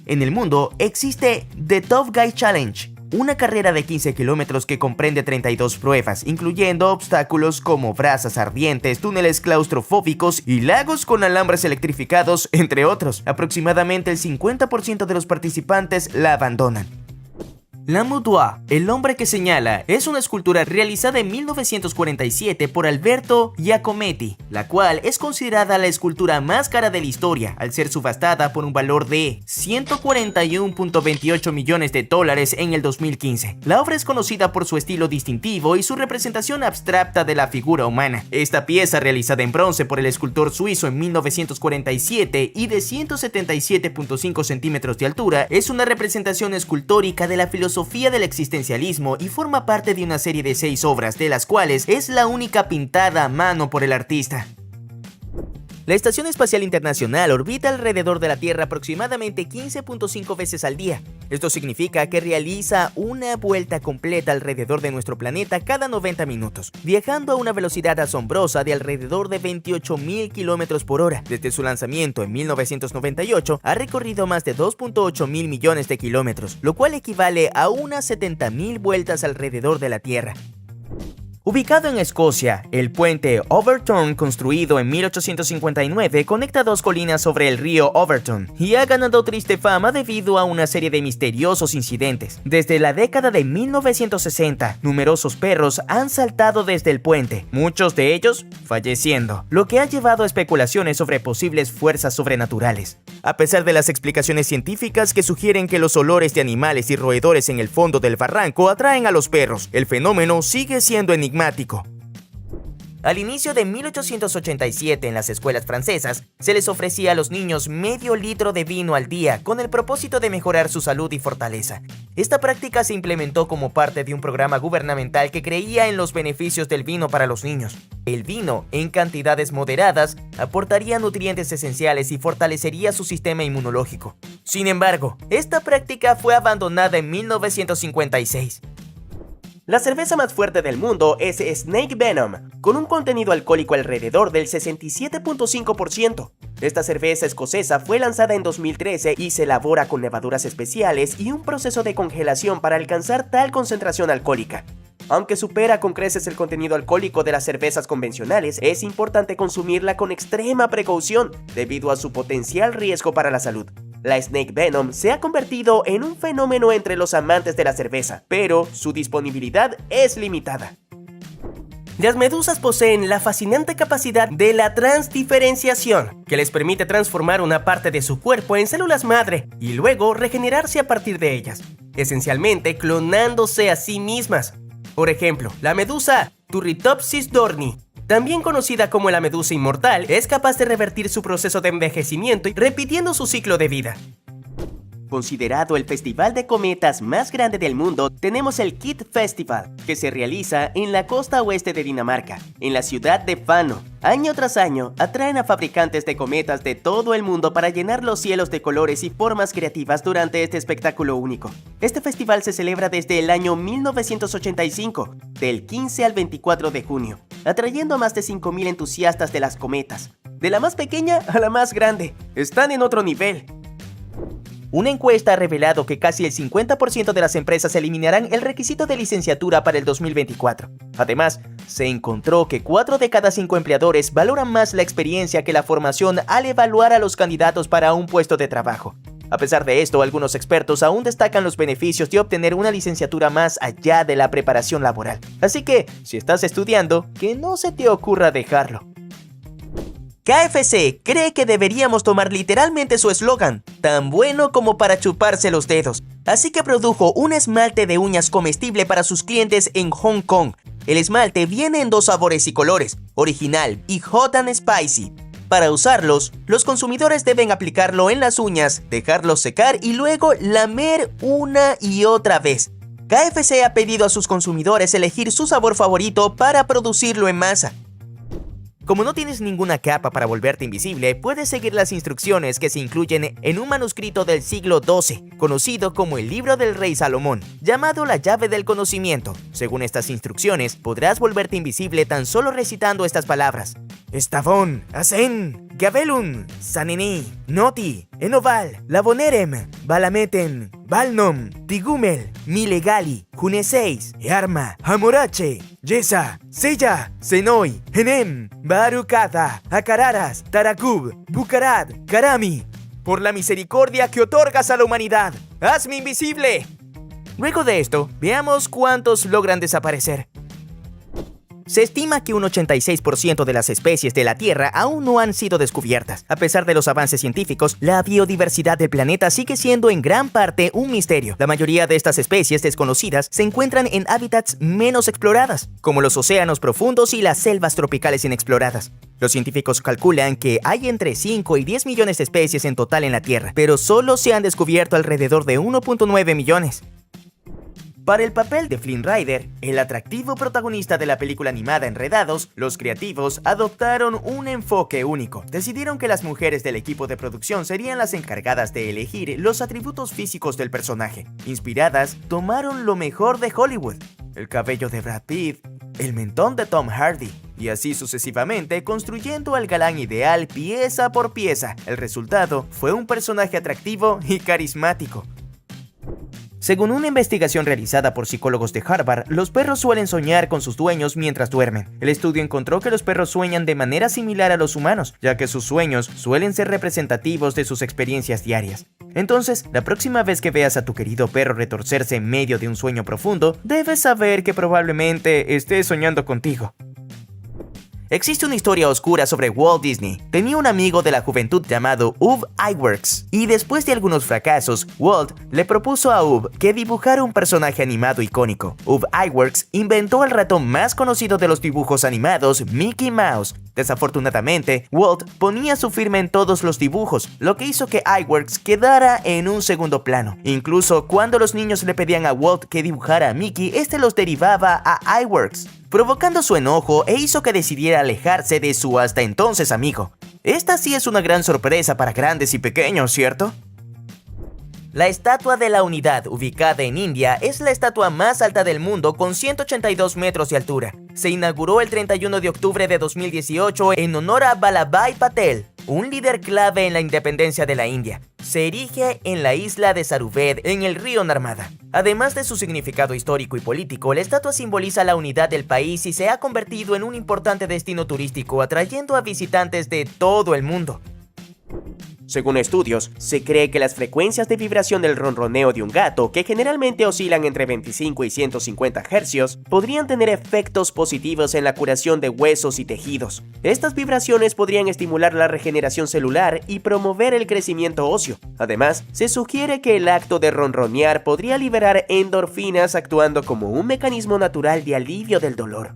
En el mundo existe The Tough Guy Challenge, una carrera de 15 kilómetros que comprende 32 pruebas, incluyendo obstáculos como brasas ardientes, túneles claustrofóbicos y lagos con alambres electrificados, entre otros. Aproximadamente el 50% de los participantes la abandonan. L'Homme Doigt, el hombre que señala, es una escultura realizada en 1947 por Alberto Giacometti, la cual es considerada la escultura más cara de la historia, al ser subastada por un valor de $141.28 millones en el 2015. La obra es conocida por su estilo distintivo y su representación abstracta de la figura humana. Esta pieza, realizada en bronce por el escultor suizo en 1947 y de 177.5 centímetros de altura, es una representación escultórica de la filosofía del existencialismo y forma parte de una serie de 6 obras, de las cuales es la única pintada a mano por el artista. La Estación Espacial Internacional orbita alrededor de la Tierra aproximadamente 15.5 veces al día. Esto significa que realiza una vuelta completa alrededor de nuestro planeta cada 90 minutos, viajando a una velocidad asombrosa de alrededor de 28.000 km por hora. Desde su lanzamiento en 1998, ha recorrido más de 2.8 mil millones de kilómetros, lo cual equivale a unas 70.000 vueltas alrededor de la Tierra. Ubicado en Escocia, el puente Overton, construido en 1859, conecta dos colinas sobre el río Overton y ha ganado triste fama debido a una serie de misteriosos incidentes. Desde la década de 1960, numerosos perros han saltado desde el puente, muchos de ellos falleciendo, lo que ha llevado a especulaciones sobre posibles fuerzas sobrenaturales. A pesar de las explicaciones científicas que sugieren que los olores de animales y roedores en el fondo del barranco atraen a los perros, el fenómeno sigue siendo enigmático. Al inicio de 1887 en las escuelas francesas, se les ofrecía a los niños medio litro de vino al día con el propósito de mejorar su salud y fortaleza. Esta práctica se implementó como parte de un programa gubernamental que creía en los beneficios del vino para los niños. El vino, en cantidades moderadas, aportaría nutrientes esenciales y fortalecería su sistema inmunológico. Sin embargo, esta práctica fue abandonada en 1956. La cerveza más fuerte del mundo es Snake Venom, con un contenido alcohólico alrededor del 67.5%. Esta cerveza escocesa fue lanzada en 2013 y se elabora con levaduras especiales y un proceso de congelación para alcanzar tal concentración alcohólica. Aunque supera con creces el contenido alcohólico de las cervezas convencionales, es importante consumirla con extrema precaución debido a su potencial riesgo para la salud. La Snake Venom se ha convertido en un fenómeno entre los amantes de la cerveza, pero su disponibilidad es limitada. Las medusas poseen la fascinante capacidad de la transdiferenciación, que les permite transformar una parte de su cuerpo en células madre y luego regenerarse a partir de ellas, esencialmente clonándose a sí mismas. Por ejemplo, la medusa Turritopsis dorni, también conocida como la medusa inmortal, es capaz de revertir su proceso de envejecimiento repitiendo su ciclo de vida. Considerado el festival de cometas más grande del mundo, tenemos el Kid Festival, que se realiza en la costa oeste de Dinamarca, en la ciudad de Fano. Año tras año, atraen a fabricantes de cometas de todo el mundo para llenar los cielos de colores y formas creativas durante este espectáculo único. Este festival se celebra desde el año 1985, del 15 al 24 de junio, atrayendo a más de 5,000 entusiastas de las cometas. De la más pequeña a la más grande, están en otro nivel. Una encuesta ha revelado que casi el 50% de las empresas eliminarán el requisito de licenciatura para el 2024. Además, se encontró que 4 de cada 5 empleadores valoran más la experiencia que la formación al evaluar a los candidatos para un puesto de trabajo. A pesar de esto, algunos expertos aún destacan los beneficios de obtener una licenciatura más allá de la preparación laboral. Así que, si estás estudiando, que no se te ocurra dejarlo. KFC cree que deberíamos tomar literalmente su eslogan, tan bueno como para chuparse los dedos. Así que produjo un esmalte de uñas comestible para sus clientes en Hong Kong. El esmalte viene en 2 sabores y colores, original y hot and spicy. Para usarlos, los consumidores deben aplicarlo en las uñas, dejarlos secar y luego lamer una y otra vez. KFC ha pedido a sus consumidores elegir su sabor favorito para producirlo en masa. Como no tienes ninguna capa para volverte invisible, puedes seguir las instrucciones que se incluyen en un manuscrito del siglo XII, conocido como el Libro del Rey Salomón, llamado la Llave del Conocimiento. Según estas instrucciones, podrás volverte invisible tan solo recitando estas palabras: Estavón, Asen, Gabelun, Sanini, Noti, Enoval, Labonerem, Balameten, Balnom, Tigumel, Milegali, Juneseis, Earma, Hamorache, Yesa, Sella, Senoi, Enem, Barukata, Akararas, Tarakub, Bukarat, Karami. Por la misericordia que otorgas a la humanidad, ¡hazme invisible! Luego de esto, veamos cuántos logran desaparecer. Se estima que un 86% de las especies de la Tierra aún no han sido descubiertas. A pesar de los avances científicos, la biodiversidad del planeta sigue siendo en gran parte un misterio. La mayoría de estas especies desconocidas se encuentran en hábitats menos exploradas, como los océanos profundos y las selvas tropicales inexploradas. Los científicos calculan que hay entre 5 y 10 millones de especies en total en la Tierra, pero solo se han descubierto alrededor de 1.9 millones. Para el papel de Flynn Rider, el atractivo protagonista de la película animada Enredados, los creativos adoptaron un enfoque único. Decidieron que las mujeres del equipo de producción serían las encargadas de elegir los atributos físicos del personaje. Inspiradas, tomaron lo mejor de Hollywood: el cabello de Brad Pitt, el mentón de Tom Hardy, y así sucesivamente, construyendo al galán ideal pieza por pieza. El resultado fue un personaje atractivo y carismático. Según una investigación realizada por psicólogos de Harvard, los perros suelen soñar con sus dueños mientras duermen. El estudio encontró que los perros sueñan de manera similar a los humanos, ya que sus sueños suelen ser representativos de sus experiencias diarias. Entonces, la próxima vez que veas a tu querido perro retorcerse en medio de un sueño profundo, debes saber que probablemente esté soñando contigo. Existe una historia oscura sobre Walt Disney. Tenía un amigo de la juventud llamado Ub Iwerks, y después de algunos fracasos, Walt le propuso a Ub que dibujara un personaje animado icónico. Ub Iwerks inventó el ratón más conocido de los dibujos animados, Mickey Mouse. Desafortunadamente, Walt ponía su firma en todos los dibujos, lo que hizo que Iwerks quedara en un segundo plano. Incluso cuando los niños le pedían a Walt que dibujara a Mickey, este los derivaba a Iwerks, provocando su enojo e hizo que decidiera alejarse de su hasta entonces amigo. Esta sí es una gran sorpresa para grandes y pequeños, ¿cierto? La Estatua de la Unidad, ubicada en India, es la estatua más alta del mundo con 182 metros de altura. Se inauguró el 31 de octubre de 2018 en honor a Vallabhbhai Patel, un líder clave en la independencia de la India. Se erige en la isla de Saruved, en el río Narmada. Además de su significado histórico y político, la estatua simboliza la unidad del país y se ha convertido en un importante destino turístico, atrayendo a visitantes de todo el mundo. Según estudios, se cree que las frecuencias de vibración del ronroneo de un gato, que generalmente oscilan entre 25 y 150 Hz, podrían tener efectos positivos en la curación de huesos y tejidos. Estas vibraciones podrían estimular la regeneración celular y promover el crecimiento óseo. Además, se sugiere que el acto de ronronear podría liberar endorfinas, actuando como un mecanismo natural de alivio del dolor.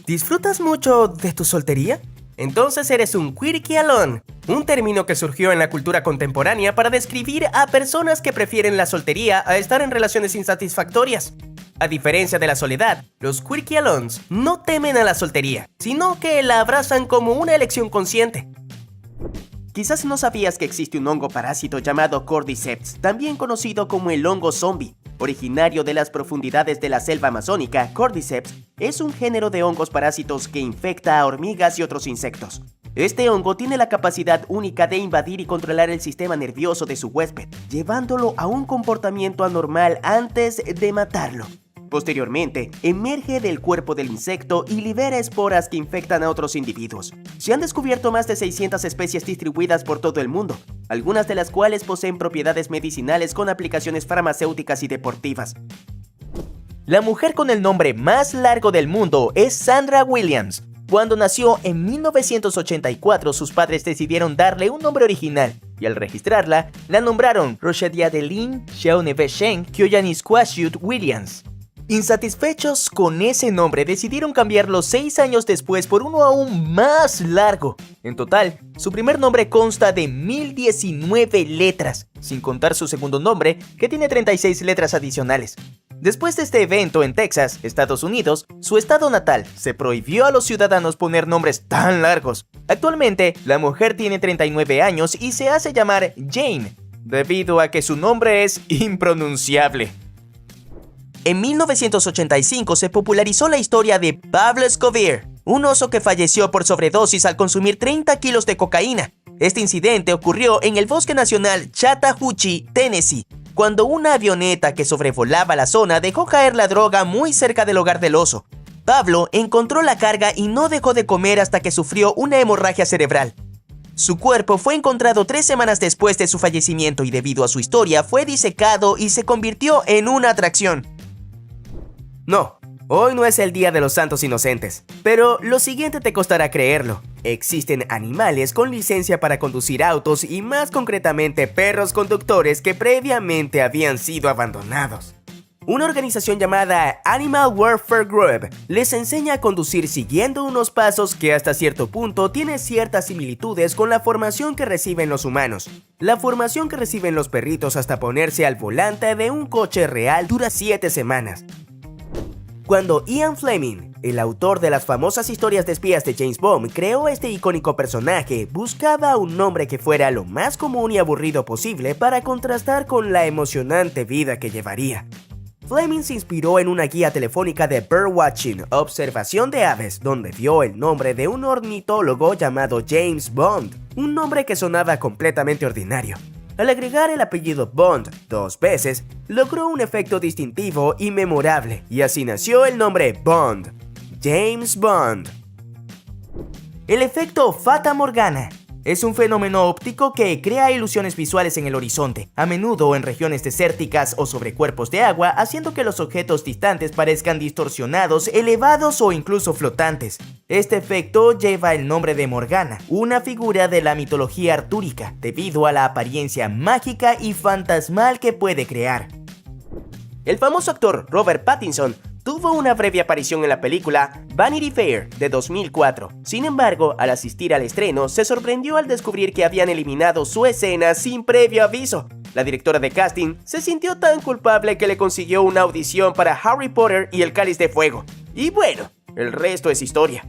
¿Disfrutas mucho de tu soltería? Entonces eres un quirky alone, un término que surgió en la cultura contemporánea para describir a personas que prefieren la soltería a estar en relaciones insatisfactorias. A diferencia de la soledad, los quirky alones no temen a la soltería, sino que la abrazan como una elección consciente. Quizás no sabías que existe un hongo parásito llamado Cordyceps, también conocido como el hongo zombie. Originario de las profundidades de la selva amazónica, Cordyceps es un género de hongos parásitos que infecta a hormigas y otros insectos. Este hongo tiene la capacidad única de invadir y controlar el sistema nervioso de su huésped, llevándolo a un comportamiento anormal antes de matarlo. Posteriormente, emerge del cuerpo del insecto y libera esporas que infectan a otros individuos. Se han descubierto más de 600 especies distribuidas por todo el mundo, algunas de las cuales poseen propiedades medicinales con aplicaciones farmacéuticas y deportivas. La mujer con el nombre más largo del mundo es Sandra Williams. Cuando nació en 1984, sus padres decidieron darle un nombre original, y al registrarla, la nombraron Rochelle Adeline Sheoneveshen Kyoyanisquashut Williams. Insatisfechos con ese nombre, decidieron cambiarlo 6 años después por uno aún más largo. En total, su primer nombre consta de 1019 letras, sin contar su segundo nombre, que tiene 36 letras adicionales. Después de este evento en Texas, Estados Unidos, su estado natal, se prohibió a los ciudadanos poner nombres tan largos. Actualmente, la mujer tiene 39 años y se hace llamar Jane, debido a que su nombre es impronunciable. En 1985 se popularizó la historia de Pablo Escobar, un oso que falleció por sobredosis al consumir 30 kilos de cocaína. Este incidente ocurrió en el Bosque Nacional Chattahoochee, Tennessee, cuando una avioneta que sobrevolaba la zona dejó caer la droga muy cerca del hogar del oso. Pablo encontró la carga y no dejó de comer hasta que sufrió una hemorragia cerebral. Su cuerpo fue encontrado 3 semanas después de su fallecimiento y debido a su historia fue disecado y se convirtió en una atracción. No, hoy no es el Día de los Santos Inocentes, pero lo siguiente te costará creerlo. Existen animales con licencia para conducir autos y más concretamente perros conductores que previamente habían sido abandonados. Una organización llamada Animal Welfare Group les enseña a conducir siguiendo unos pasos que hasta cierto punto tienen ciertas similitudes con la formación que reciben los humanos. La formación que reciben los perritos hasta ponerse al volante de un coche real dura 7 semanas. Cuando Ian Fleming, el autor de las famosas historias de espías de James Bond, creó este icónico personaje, buscaba un nombre que fuera lo más común y aburrido posible para contrastar con la emocionante vida que llevaría. Fleming se inspiró en una guía telefónica de birdwatching, observación de aves, donde vio el nombre de un ornitólogo llamado James Bond, un nombre que sonaba completamente ordinario. Al agregar el apellido Bond 2 veces, logró un efecto distintivo y memorable, y así nació el nombre Bond, James Bond. El efecto Fata Morgana es un fenómeno óptico que crea ilusiones visuales en el horizonte, a menudo en regiones desérticas o sobre cuerpos de agua, haciendo que los objetos distantes parezcan distorsionados, elevados o incluso flotantes. Este efecto lleva el nombre de Morgana, una figura de la mitología artúrica, debido a la apariencia mágica y fantasmal que puede crear. El famoso actor Robert Pattinson tuvo una breve aparición en la película Vanity Fair de 2004. Sin embargo, al asistir al estreno, se sorprendió al descubrir que habían eliminado su escena sin previo aviso. La directora de casting se sintió tan culpable que le consiguió una audición para Harry Potter y el Cáliz de Fuego. Y bueno, el resto es historia.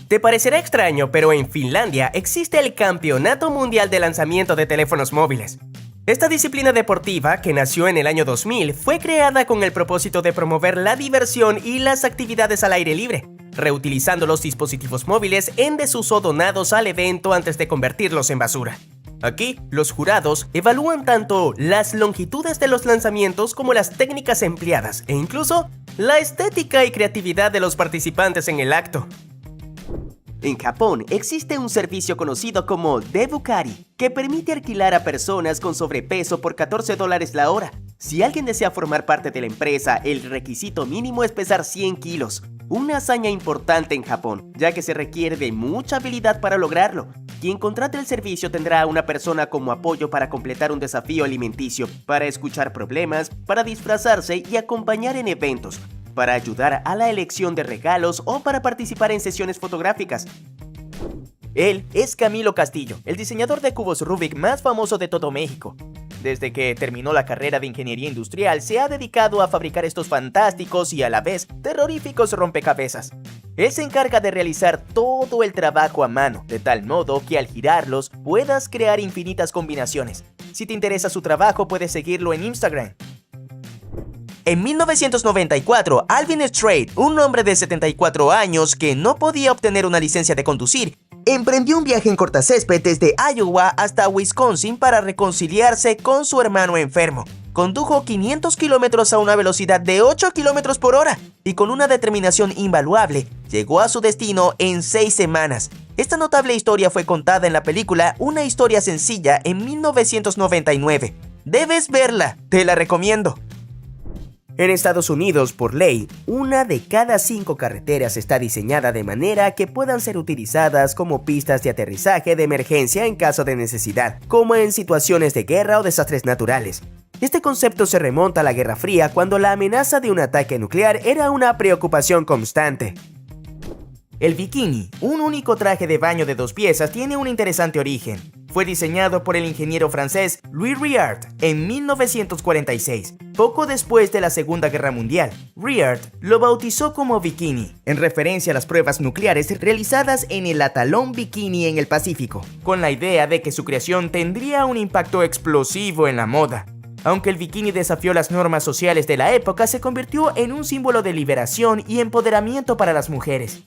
Te parecerá extraño, pero en Finlandia existe el Campeonato Mundial de Lanzamiento de Teléfonos Móviles. Esta disciplina deportiva, que nació en el año 2000, fue creada con el propósito de promover la diversión y las actividades al aire libre, reutilizando los dispositivos móviles en desuso donados al evento antes de convertirlos en basura. Aquí, los jurados evalúan tanto las longitudes de los lanzamientos como las técnicas empleadas e incluso la estética y creatividad de los participantes en el acto. En Japón existe un servicio conocido como Debukari, que permite alquilar a personas con sobrepeso por $14 la hora. Si alguien desea formar parte de la empresa, el requisito mínimo es pesar 100 kilos. Una hazaña importante en Japón, ya que se requiere de mucha habilidad para lograrlo. Quien contrate el servicio tendrá a una persona como apoyo para completar un desafío alimenticio, para escuchar problemas, para disfrazarse y acompañar en eventos, para ayudar a la elección de regalos o para participar en sesiones fotográficas. Él es Camilo Castillo, el diseñador de cubos Rubik más famoso de todo México. Desde que terminó la carrera de ingeniería industrial, se ha dedicado a fabricar estos fantásticos y a la vez terroríficos rompecabezas. Él se encarga de realizar todo el trabajo a mano, de tal modo que al girarlos puedas crear infinitas combinaciones. Si te interesa su trabajo, puedes seguirlo en Instagram. En 1994, Alvin Strait, un hombre de 74 años que no podía obtener una licencia de conducir, emprendió un viaje en cortacésped desde Iowa hasta Wisconsin para reconciliarse con su hermano enfermo. Condujo 500 kilómetros a una velocidad de 8 kilómetros por hora y con una determinación invaluable llegó a su destino en 6 semanas. Esta notable historia fue contada en la película Una historia sencilla en 1999. Debes verla, te la recomiendo. En Estados Unidos, por ley, 1 de cada 5 carreteras está diseñada de manera que puedan ser utilizadas como pistas de aterrizaje de emergencia en caso de necesidad, como en situaciones de guerra o desastres naturales. Este concepto se remonta a la Guerra Fría, cuando la amenaza de un ataque nuclear era una preocupación constante. El bikini, un único traje de baño de 2 piezas, tiene un interesante origen. Fue diseñado por el ingeniero francés Louis Réard en 1946, poco después de la Segunda Guerra Mundial. Réard lo bautizó como bikini, en referencia a las pruebas nucleares realizadas en el Atolón Bikini en el Pacífico, con la idea de que su creación tendría un impacto explosivo en la moda. Aunque el bikini desafió las normas sociales de la época, se convirtió en un símbolo de liberación y empoderamiento para las mujeres.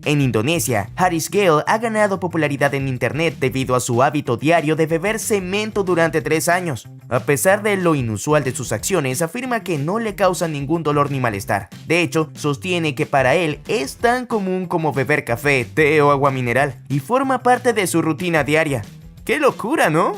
En Indonesia, Haris Gale ha ganado popularidad en internet debido a su hábito diario de beber cemento durante 3 años. A pesar de lo inusual de sus acciones, afirma que no le causa ningún dolor ni malestar. De hecho, sostiene que para él es tan común como beber café, té o agua mineral, y forma parte de su rutina diaria. ¡Qué locura!, ¿no?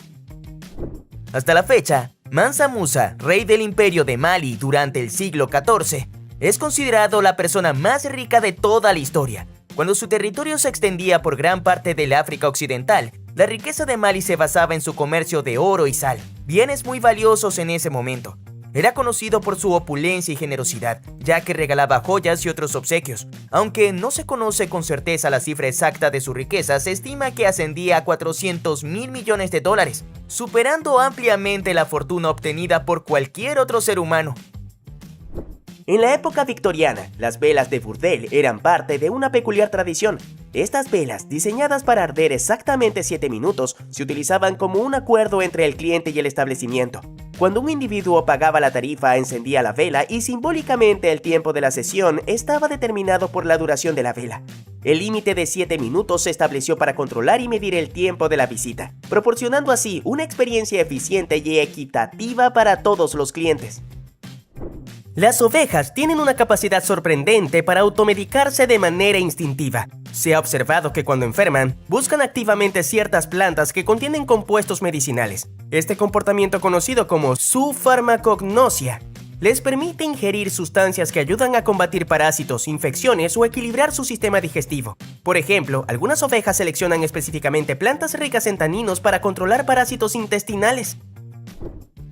Hasta la fecha, Mansa Musa, rey del imperio de Mali durante el siglo XIV, es considerado la persona más rica de toda la historia. Cuando su territorio se extendía por gran parte del África Occidental, la riqueza de Mali se basaba en su comercio de oro y sal, bienes muy valiosos en ese momento. Era conocido por su opulencia y generosidad, ya que regalaba joyas y otros obsequios. Aunque no se conoce con certeza la cifra exacta de su riqueza, se estima que ascendía a $400 mil millones, superando ampliamente la fortuna obtenida por cualquier otro ser humano. En la época victoriana, las velas de burdel eran parte de una peculiar tradición. Estas velas, diseñadas para arder exactamente 7 minutos, se utilizaban como un acuerdo entre el cliente y el establecimiento. Cuando un individuo pagaba la tarifa, encendía la vela y simbólicamente el tiempo de la sesión estaba determinado por la duración de la vela. El límite de 7 minutos se estableció para controlar y medir el tiempo de la visita, proporcionando así una experiencia eficiente y equitativa para todos los clientes. Las ovejas tienen una capacidad sorprendente para automedicarse de manera instintiva. Se ha observado que cuando enferman, buscan activamente ciertas plantas que contienen compuestos medicinales. Este comportamiento, conocido como su farmacognosia, les permite ingerir sustancias que ayudan a combatir parásitos, infecciones o equilibrar su sistema digestivo. Por ejemplo, algunas ovejas seleccionan específicamente plantas ricas en taninos para controlar parásitos intestinales.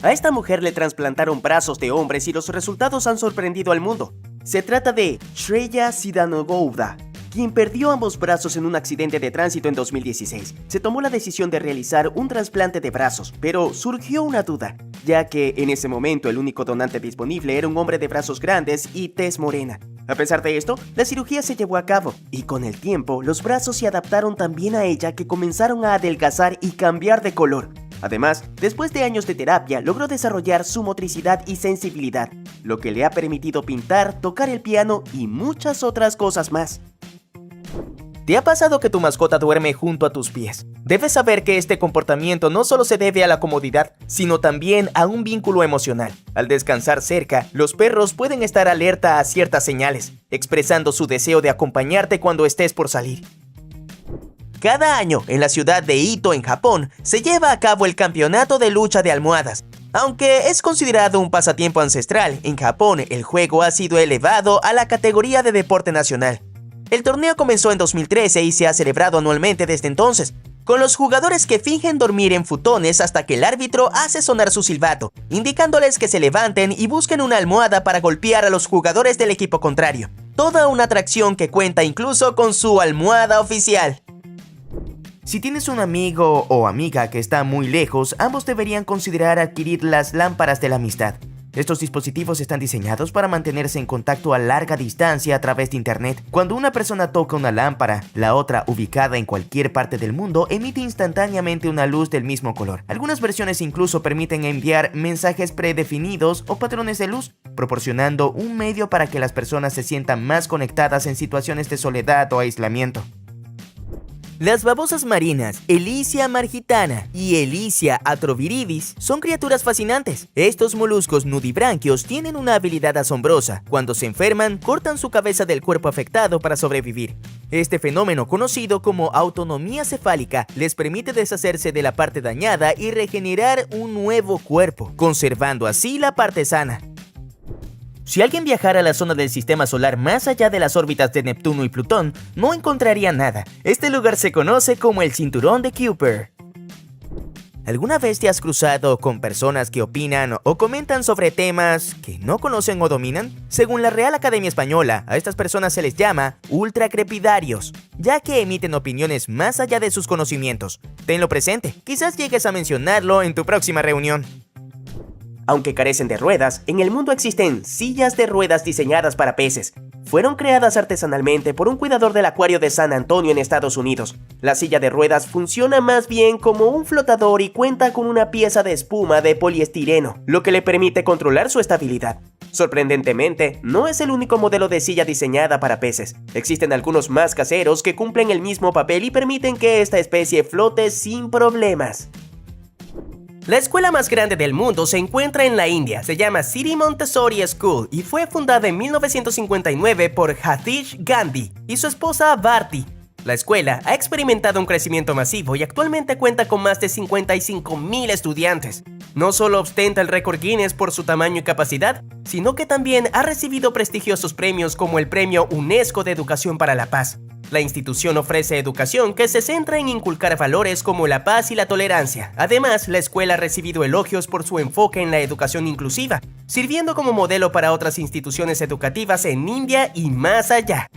A esta mujer le trasplantaron brazos de hombres y los resultados han sorprendido al mundo. Se trata de Shreya Sidanogouda, quien perdió ambos brazos en un accidente de tránsito en 2016. Se tomó la decisión de realizar un trasplante de brazos, pero surgió una duda, ya que en ese momento el único donante disponible era un hombre de brazos grandes y tez morena. A pesar de esto, la cirugía se llevó a cabo, y con el tiempo los brazos se adaptaron tan bien a ella que comenzaron a adelgazar y cambiar de color. Además, después de años de terapia, logró desarrollar su motricidad y sensibilidad, lo que le ha permitido pintar, tocar el piano y muchas otras cosas más. ¿Te ha pasado que tu mascota duerme junto a tus pies? Debes saber que este comportamiento no solo se debe a la comodidad, sino también a un vínculo emocional. Al descansar cerca, los perros pueden estar alerta a ciertas señales, expresando su deseo de acompañarte cuando estés por salir. Cada año, en la ciudad de Ito, en Japón, se lleva a cabo el campeonato de lucha de almohadas. Aunque es considerado un pasatiempo ancestral, en Japón el juego ha sido elevado a la categoría de deporte nacional. El torneo comenzó en 2013 y se ha celebrado anualmente desde entonces, con los jugadores que fingen dormir en futones hasta que el árbitro hace sonar su silbato, indicándoles que se levanten y busquen una almohada para golpear a los jugadores del equipo contrario. Toda una atracción que cuenta incluso con su almohada oficial. Si tienes un amigo o amiga que está muy lejos, ambos deberían considerar adquirir las lámparas de la amistad. Estos dispositivos están diseñados para mantenerse en contacto a larga distancia a través de internet. Cuando una persona toca una lámpara, la otra, ubicada en cualquier parte del mundo, emite instantáneamente una luz del mismo color. Algunas versiones incluso permiten enviar mensajes predefinidos o patrones de luz, proporcionando un medio para que las personas se sientan más conectadas en situaciones de soledad o aislamiento. Las babosas marinas, Elysia margitana y Elysia atroviridis, son criaturas fascinantes. Estos moluscos nudibranquios tienen una habilidad asombrosa. Cuando se enferman, cortan su cabeza del cuerpo afectado para sobrevivir. Este fenómeno, conocido como autonomía cefálica, les permite deshacerse de la parte dañada y regenerar un nuevo cuerpo, conservando así la parte sana. Si alguien viajara a la zona del sistema solar más allá de las órbitas de Neptuno y Plutón, no encontraría nada. Este lugar se conoce como el Cinturón de Kuiper. ¿Alguna vez te has cruzado con personas que opinan o comentan sobre temas que no conocen o dominan? Según la Real Academia Española, a estas personas se les llama ultracrepidarios, ya que emiten opiniones más allá de sus conocimientos. Tenlo presente, quizás llegues a mencionarlo en tu próxima reunión. Aunque carecen de ruedas, en el mundo existen sillas de ruedas diseñadas para peces. Fueron creadas artesanalmente por un cuidador del acuario de San Antonio en Estados Unidos. La silla de ruedas funciona más bien como un flotador y cuenta con una pieza de espuma de poliestireno, lo que le permite controlar su estabilidad. Sorprendentemente, no es el único modelo de silla diseñada para peces. Existen algunos más caseros que cumplen el mismo papel y permiten que esta especie flote sin problemas. La escuela más grande del mundo se encuentra en la India, se llama City Montessori School y fue fundada en 1959 por Hatish Gandhi y su esposa Bharti. La escuela ha experimentado un crecimiento masivo y actualmente cuenta con más de 55,000 estudiantes. No solo ostenta el récord Guinness por su tamaño y capacidad, sino que también ha recibido prestigiosos premios como el Premio UNESCO de Educación para la Paz. La institución ofrece educación que se centra en inculcar valores como la paz y la tolerancia. Además, la escuela ha recibido elogios por su enfoque en la educación inclusiva, sirviendo como modelo para otras instituciones educativas en India y más allá.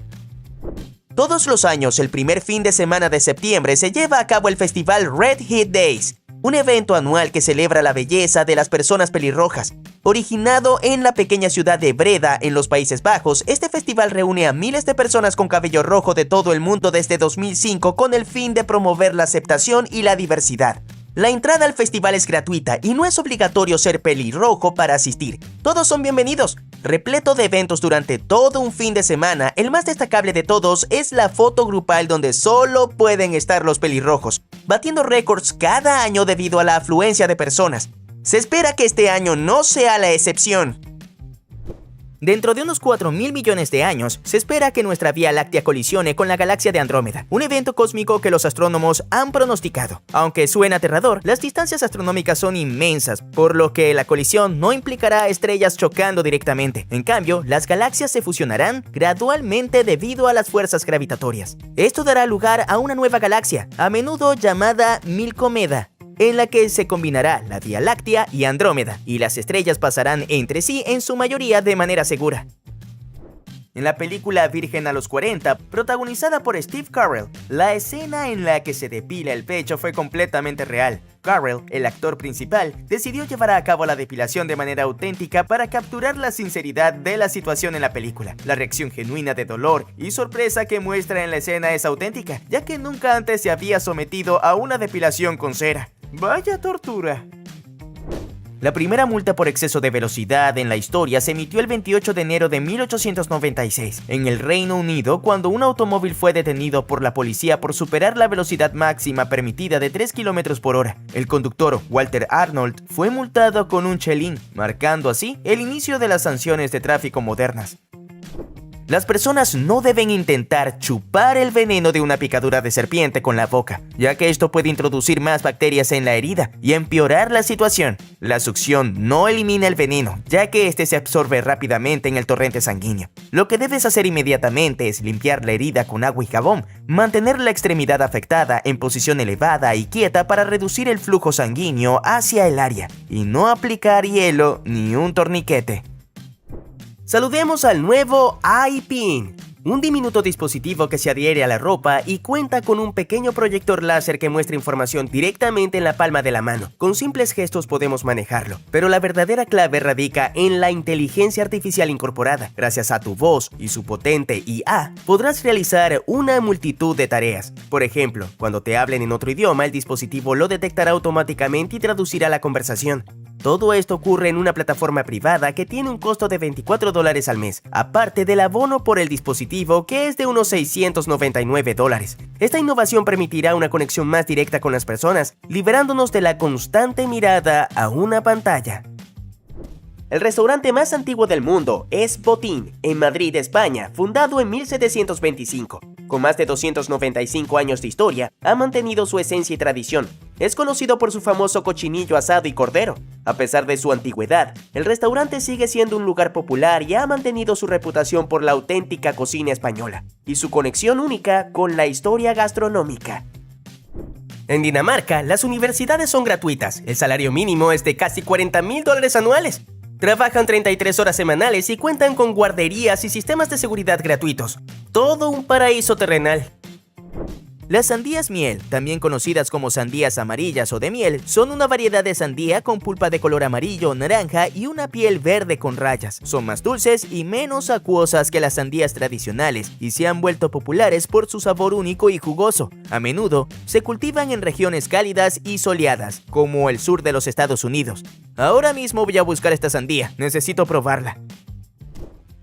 Todos los años, el primer fin de semana de septiembre, se lleva a cabo el festival Red Heat Days, un evento anual que celebra la belleza de las personas pelirrojas. Originado en la pequeña ciudad de Breda, en los Países Bajos, este festival reúne a miles de personas con cabello rojo de todo el mundo desde 2005 con el fin de promover la aceptación y la diversidad. La entrada al festival es gratuita y no es obligatorio ser pelirrojo para asistir. Todos son bienvenidos. repleto de eventos durante todo un fin de semana. El más destacable de todos es la foto grupal donde solo pueden estar los pelirrojos, batiendo récords cada año debido a la afluencia de personas. Se espera que este año no sea la excepción. Dentro de unos 4.000 millones de años, se espera que nuestra Vía Láctea colisione con la galaxia de Andrómeda, un evento cósmico que los astrónomos han pronosticado. Aunque suena aterrador, las distancias astronómicas son inmensas, por lo que la colisión no implicará estrellas chocando directamente. En cambio, las galaxias se fusionarán gradualmente debido a las fuerzas gravitatorias. Esto dará lugar a una nueva galaxia, a menudo llamada Milcomeda, en la que se combinará la Vía Láctea y Andrómeda, y las estrellas pasarán entre sí en su mayoría de manera segura. En la película Virgen a los 40, protagonizada por Steve Carell, la escena en la que se depila el pecho fue completamente real. Carell, el actor principal, decidió llevar a cabo la depilación de manera auténtica para capturar la sinceridad de la situación en la película. La reacción genuina de dolor y sorpresa que muestra en la escena es auténtica, ya que nunca antes se había sometido a una depilación con cera. ¡Vaya tortura! La primera multa por exceso de velocidad en la historia se emitió el 28 de enero de 1896 en el Reino Unido, cuando un automóvil fue detenido por la policía por superar la velocidad máxima permitida de 3 km por hora. El conductor, Walter Arnold, fue multado con un chelín, marcando así el inicio de las sanciones de tráfico modernas. Las personas no deben intentar chupar el veneno de una picadura de serpiente con la boca, ya que esto puede introducir más bacterias en la herida y empeorar la situación. La succión no elimina el veneno, ya que este se absorbe rápidamente en el torrente sanguíneo. Lo que debes hacer inmediatamente es limpiar la herida con agua y jabón, mantener la extremidad afectada en posición elevada y quieta para reducir el flujo sanguíneo hacia el área, y no aplicar hielo ni un torniquete. Saludemos al nuevo iPin, un diminuto dispositivo que se adhiere a la ropa y cuenta con un pequeño proyector láser que muestra información directamente en la palma de la mano. Con simples gestos podemos manejarlo, pero la verdadera clave radica en la inteligencia artificial incorporada. Gracias a tu voz y su potente IA, podrás realizar una multitud de tareas. Por ejemplo, cuando te hablen en otro idioma, el dispositivo lo detectará automáticamente y traducirá la conversación. Todo esto ocurre en una plataforma privada que tiene un costo de $24 al mes, aparte del abono por el dispositivo, que es de unos $699. Esta innovación permitirá una conexión más directa con las personas, liberándonos de la constante mirada a una pantalla. El restaurante más antiguo del mundo es Botín, en Madrid, España, fundado en 1725. Con más de 295 años de historia, ha mantenido su esencia y tradición. Es conocido por su famoso cochinillo asado y cordero. A pesar de su antigüedad, el restaurante sigue siendo un lugar popular y ha mantenido su reputación por la auténtica cocina española y su conexión única con la historia gastronómica. En Dinamarca, las universidades son gratuitas. El salario mínimo es de casi $40,000 anuales. Trabajan 33 horas semanales y cuentan con guarderías y sistemas de seguridad gratuitos. Todo un paraíso terrenal. Las sandías miel, también conocidas como sandías amarillas o de miel, son una variedad de sandía con pulpa de color amarillo o naranja y una piel verde con rayas. Son más dulces y menos acuosas que las sandías tradicionales y se han vuelto populares por su sabor único y jugoso. A menudo se cultivan en regiones cálidas y soleadas, como el sur de los Estados Unidos. Ahora mismo voy a buscar esta sandía, necesito probarla.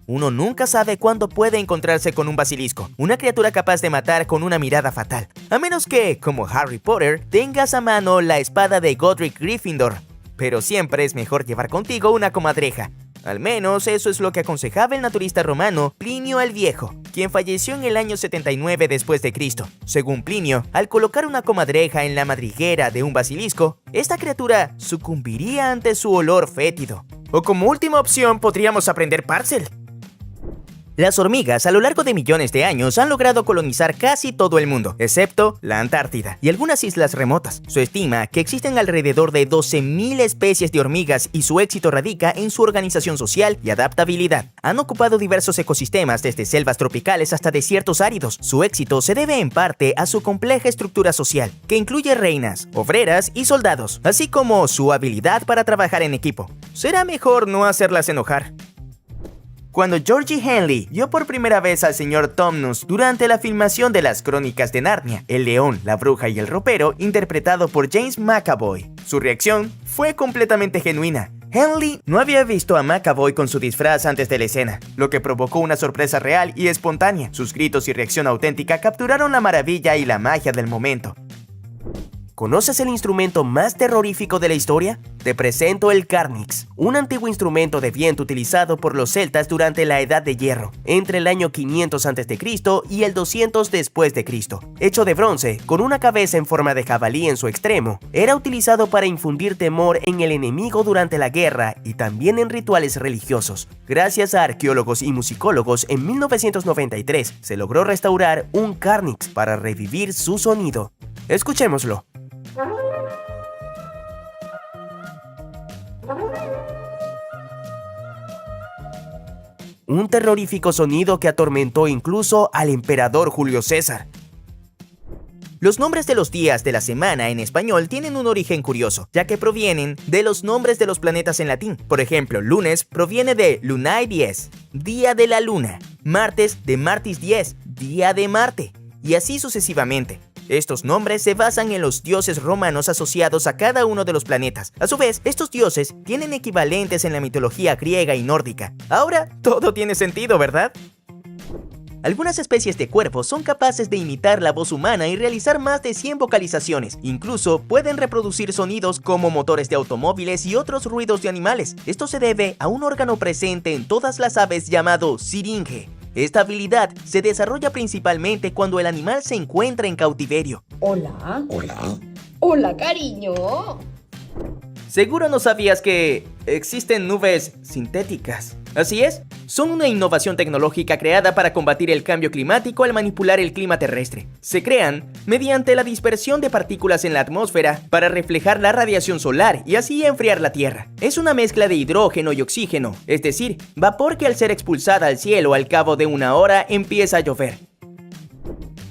Uno nunca sabe cuándo puede encontrarse con un basilisco, una criatura capaz de matar con una mirada fatal, a menos que, como Harry Potter, tengas a mano la espada de Godric Gryffindor. Pero siempre es mejor llevar contigo una comadreja. Al menos eso es lo que aconsejaba el naturista romano Plinio el Viejo, quien falleció en el año 79 después de Cristo. Según Plinio, al colocar una comadreja en la madriguera de un basilisco, esta criatura sucumbiría ante su olor fétido. O como última opción podríamos aprender Parcel. Las hormigas a lo largo de millones de años han logrado colonizar casi todo el mundo, excepto la Antártida y algunas islas remotas. Se estima que existen alrededor de 12.000 especies de hormigas y su éxito radica en su organización social y adaptabilidad. Han ocupado diversos ecosistemas desde selvas tropicales hasta desiertos áridos. Su éxito se debe en parte a su compleja estructura social, que incluye reinas, obreras y soldados, así como su habilidad para trabajar en equipo. Será mejor no hacerlas enojar. Cuando Georgie Henley vio por primera vez al señor Tumnus durante la filmación de las Crónicas de Narnia, El león, la bruja y el ropero, interpretado por James McAvoy, su reacción fue completamente genuina. Henley no había visto a McAvoy con su disfraz antes de la escena, lo que provocó una sorpresa real y espontánea. Sus gritos y reacción auténtica capturaron la maravilla y la magia del momento. ¿Conoces el instrumento más terrorífico de la historia? Te presento el Carnix, un antiguo instrumento de viento utilizado por los celtas durante la Edad de Hierro, entre el año 500 a.C. y el 200 después de Cristo. Hecho de bronce, con una cabeza en forma de jabalí en su extremo, era utilizado para infundir temor en el enemigo durante la guerra y también en rituales religiosos. Gracias a arqueólogos y musicólogos, en 1993 se logró restaurar un Carnix para revivir su sonido. Escuchémoslo. Un terrorífico sonido que atormentó incluso al emperador Julio César. Los nombres de los días de la semana en español tienen un origen curioso, ya que provienen de los nombres de los planetas en latín. Por ejemplo, lunes proviene de lunae dies, día de la luna, martes de martis dies, día de Marte, y así sucesivamente. Estos nombres se basan en los dioses romanos asociados a cada uno de los planetas. A su vez, estos dioses tienen equivalentes en la mitología griega y nórdica. Ahora, todo tiene sentido, ¿verdad? Algunas especies de cuervos son capaces de imitar la voz humana y realizar más de 100 vocalizaciones. Incluso pueden reproducir sonidos como motores de automóviles y otros ruidos de animales. Esto se debe a un órgano presente en todas las aves llamado siringe. Esta habilidad se desarrolla principalmente cuando el animal se encuentra en cautiverio. Hola. Hola. Hola, cariño. Seguro no sabías que existen nubes sintéticas. Así es, son una innovación tecnológica creada para combatir el cambio climático al manipular el clima terrestre. Se crean mediante la dispersión de partículas en la atmósfera para reflejar la radiación solar y así enfriar la Tierra. Es una mezcla de hidrógeno y oxígeno, es decir, vapor que al ser expulsada al cielo al cabo de una hora empieza a llover.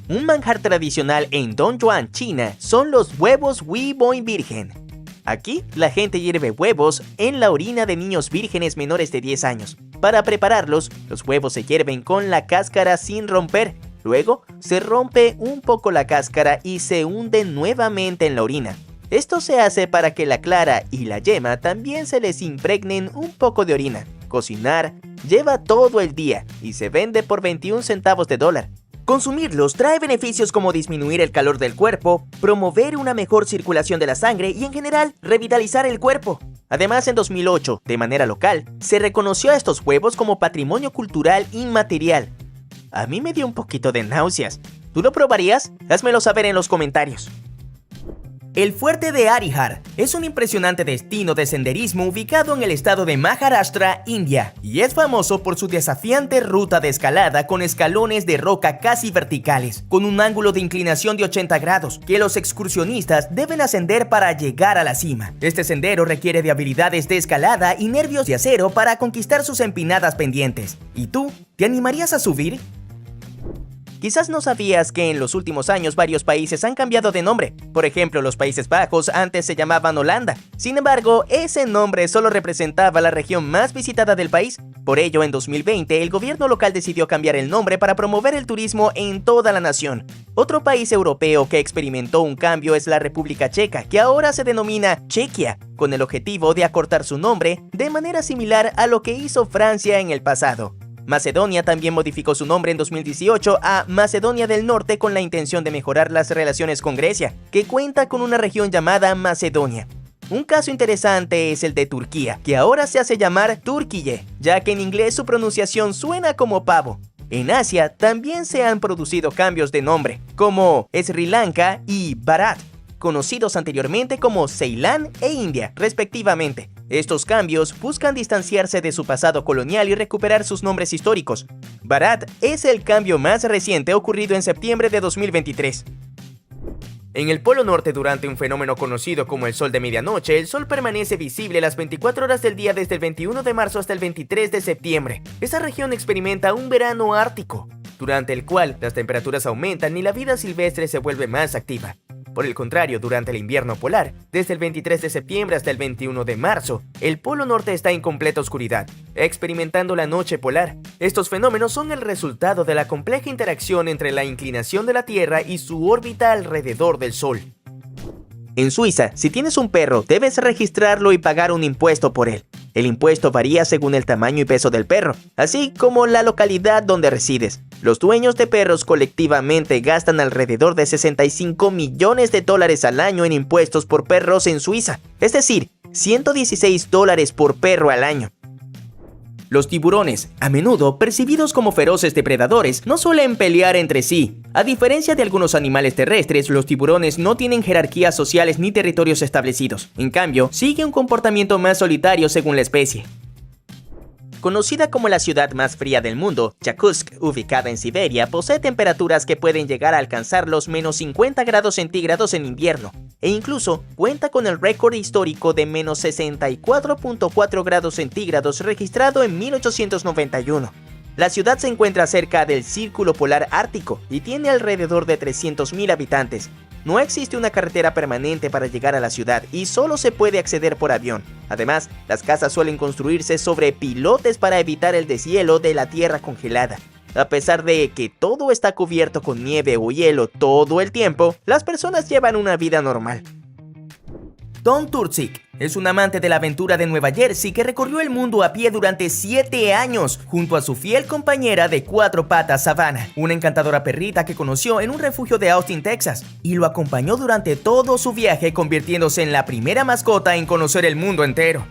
Un manjar tradicional en Dongjuan, China, son los huevos Weiboi virgen. Aquí, la gente hierve huevos en la orina de niños vírgenes menores de 10 años. Para prepararlos, los huevos se hierven con la cáscara sin romper. Luego, se rompe un poco la cáscara y se hunde nuevamente en la orina. Esto se hace para que la clara y la yema también se les impregnen un poco de orina. Cocinar lleva todo el día y se vende por 21 centavos de dólar. Consumirlos trae beneficios como disminuir el calor del cuerpo, promover una mejor circulación de la sangre y en general revitalizar el cuerpo. Además, en 2008, de manera local, se reconoció a estos huevos como patrimonio cultural inmaterial. A mí me dio un poquito de náuseas. ¿Tú lo probarías? Házmelo saber en los comentarios. El fuerte de Arihar es un impresionante destino de senderismo ubicado en el estado de Maharashtra, India, y es famoso por su desafiante ruta de escalada con escalones de roca casi verticales, con un ángulo de inclinación de 80 grados, que los excursionistas deben ascender para llegar a la cima. Este sendero requiere de habilidades de escalada y nervios de acero para conquistar sus empinadas pendientes. ¿Y tú? ¿Te animarías a subir? Quizás no sabías que en los últimos años varios países han cambiado de nombre. Por ejemplo, los Países Bajos antes se llamaban Holanda. Sin embargo, ese nombre solo representaba la región más visitada del país. Por ello, en 2020, el gobierno local decidió cambiar el nombre para promover el turismo en toda la nación. Otro país europeo que experimentó un cambio es la República Checa, que ahora se denomina Chequia, con el objetivo de acortar su nombre de manera similar a lo que hizo Francia en el pasado. Macedonia también modificó su nombre en 2018 a Macedonia del Norte con la intención de mejorar las relaciones con Grecia, que cuenta con una región llamada Macedonia. Un caso interesante es el de Turquía, que ahora se hace llamar Türkiye, ya que en inglés su pronunciación suena como pavo. En Asia también se han producido cambios de nombre, como Sri Lanka y Bharat, conocidos anteriormente como Ceilán e India, respectivamente. Estos cambios buscan distanciarse de su pasado colonial y recuperar sus nombres históricos. Bharat es el cambio más reciente ocurrido en septiembre de 2023. En el Polo Norte, durante un fenómeno conocido como el sol de medianoche, el sol permanece visible las 24 horas del día desde el 21 de marzo hasta el 23 de septiembre. Esta región experimenta un verano ártico, durante el cual las temperaturas aumentan y la vida silvestre se vuelve más activa. Por el contrario, durante el invierno polar, desde el 23 de septiembre hasta el 21 de marzo, el Polo Norte está en completa oscuridad, experimentando la noche polar. Estos fenómenos son el resultado de la compleja interacción entre la inclinación de la Tierra y su órbita alrededor del Sol. En Suiza, si tienes un perro, debes registrarlo y pagar un impuesto por él. El impuesto varía según el tamaño y peso del perro, así como la localidad donde resides. Los dueños de perros colectivamente gastan alrededor de 65 millones de dólares al año en impuestos por perros en Suiza, es decir, 116 dólares por perro al año. Los tiburones, a menudo percibidos como feroces depredadores, no suelen pelear entre sí. A diferencia de algunos animales terrestres, los tiburones no tienen jerarquías sociales ni territorios establecidos. En cambio, sigue un comportamiento más solitario según la especie. Conocida como la ciudad más fría del mundo, Yakutsk, ubicada en Siberia, posee temperaturas que pueden llegar a alcanzar los menos 50 grados centígrados en invierno, e incluso cuenta con el récord histórico de menos 64.4 grados centígrados registrado en 1891. La ciudad se encuentra cerca del Círculo Polar Ártico y tiene alrededor de 300.000 habitantes. No existe una carretera permanente para llegar a la ciudad y solo se puede acceder por avión. Además, las casas suelen construirse sobre pilotes para evitar el deshielo de la tierra congelada. A pesar de que todo está cubierto con nieve o hielo todo el tiempo, las personas llevan una vida normal. Tom Turczyk es un amante de la aventura de Nueva Jersey que recorrió el mundo a pie durante 7 años junto a su fiel compañera de 4 patas Savannah, una encantadora perrita que conoció en un refugio de Austin, Texas, y lo acompañó durante todo su viaje, convirtiéndose en la primera mascota en conocer el mundo entero.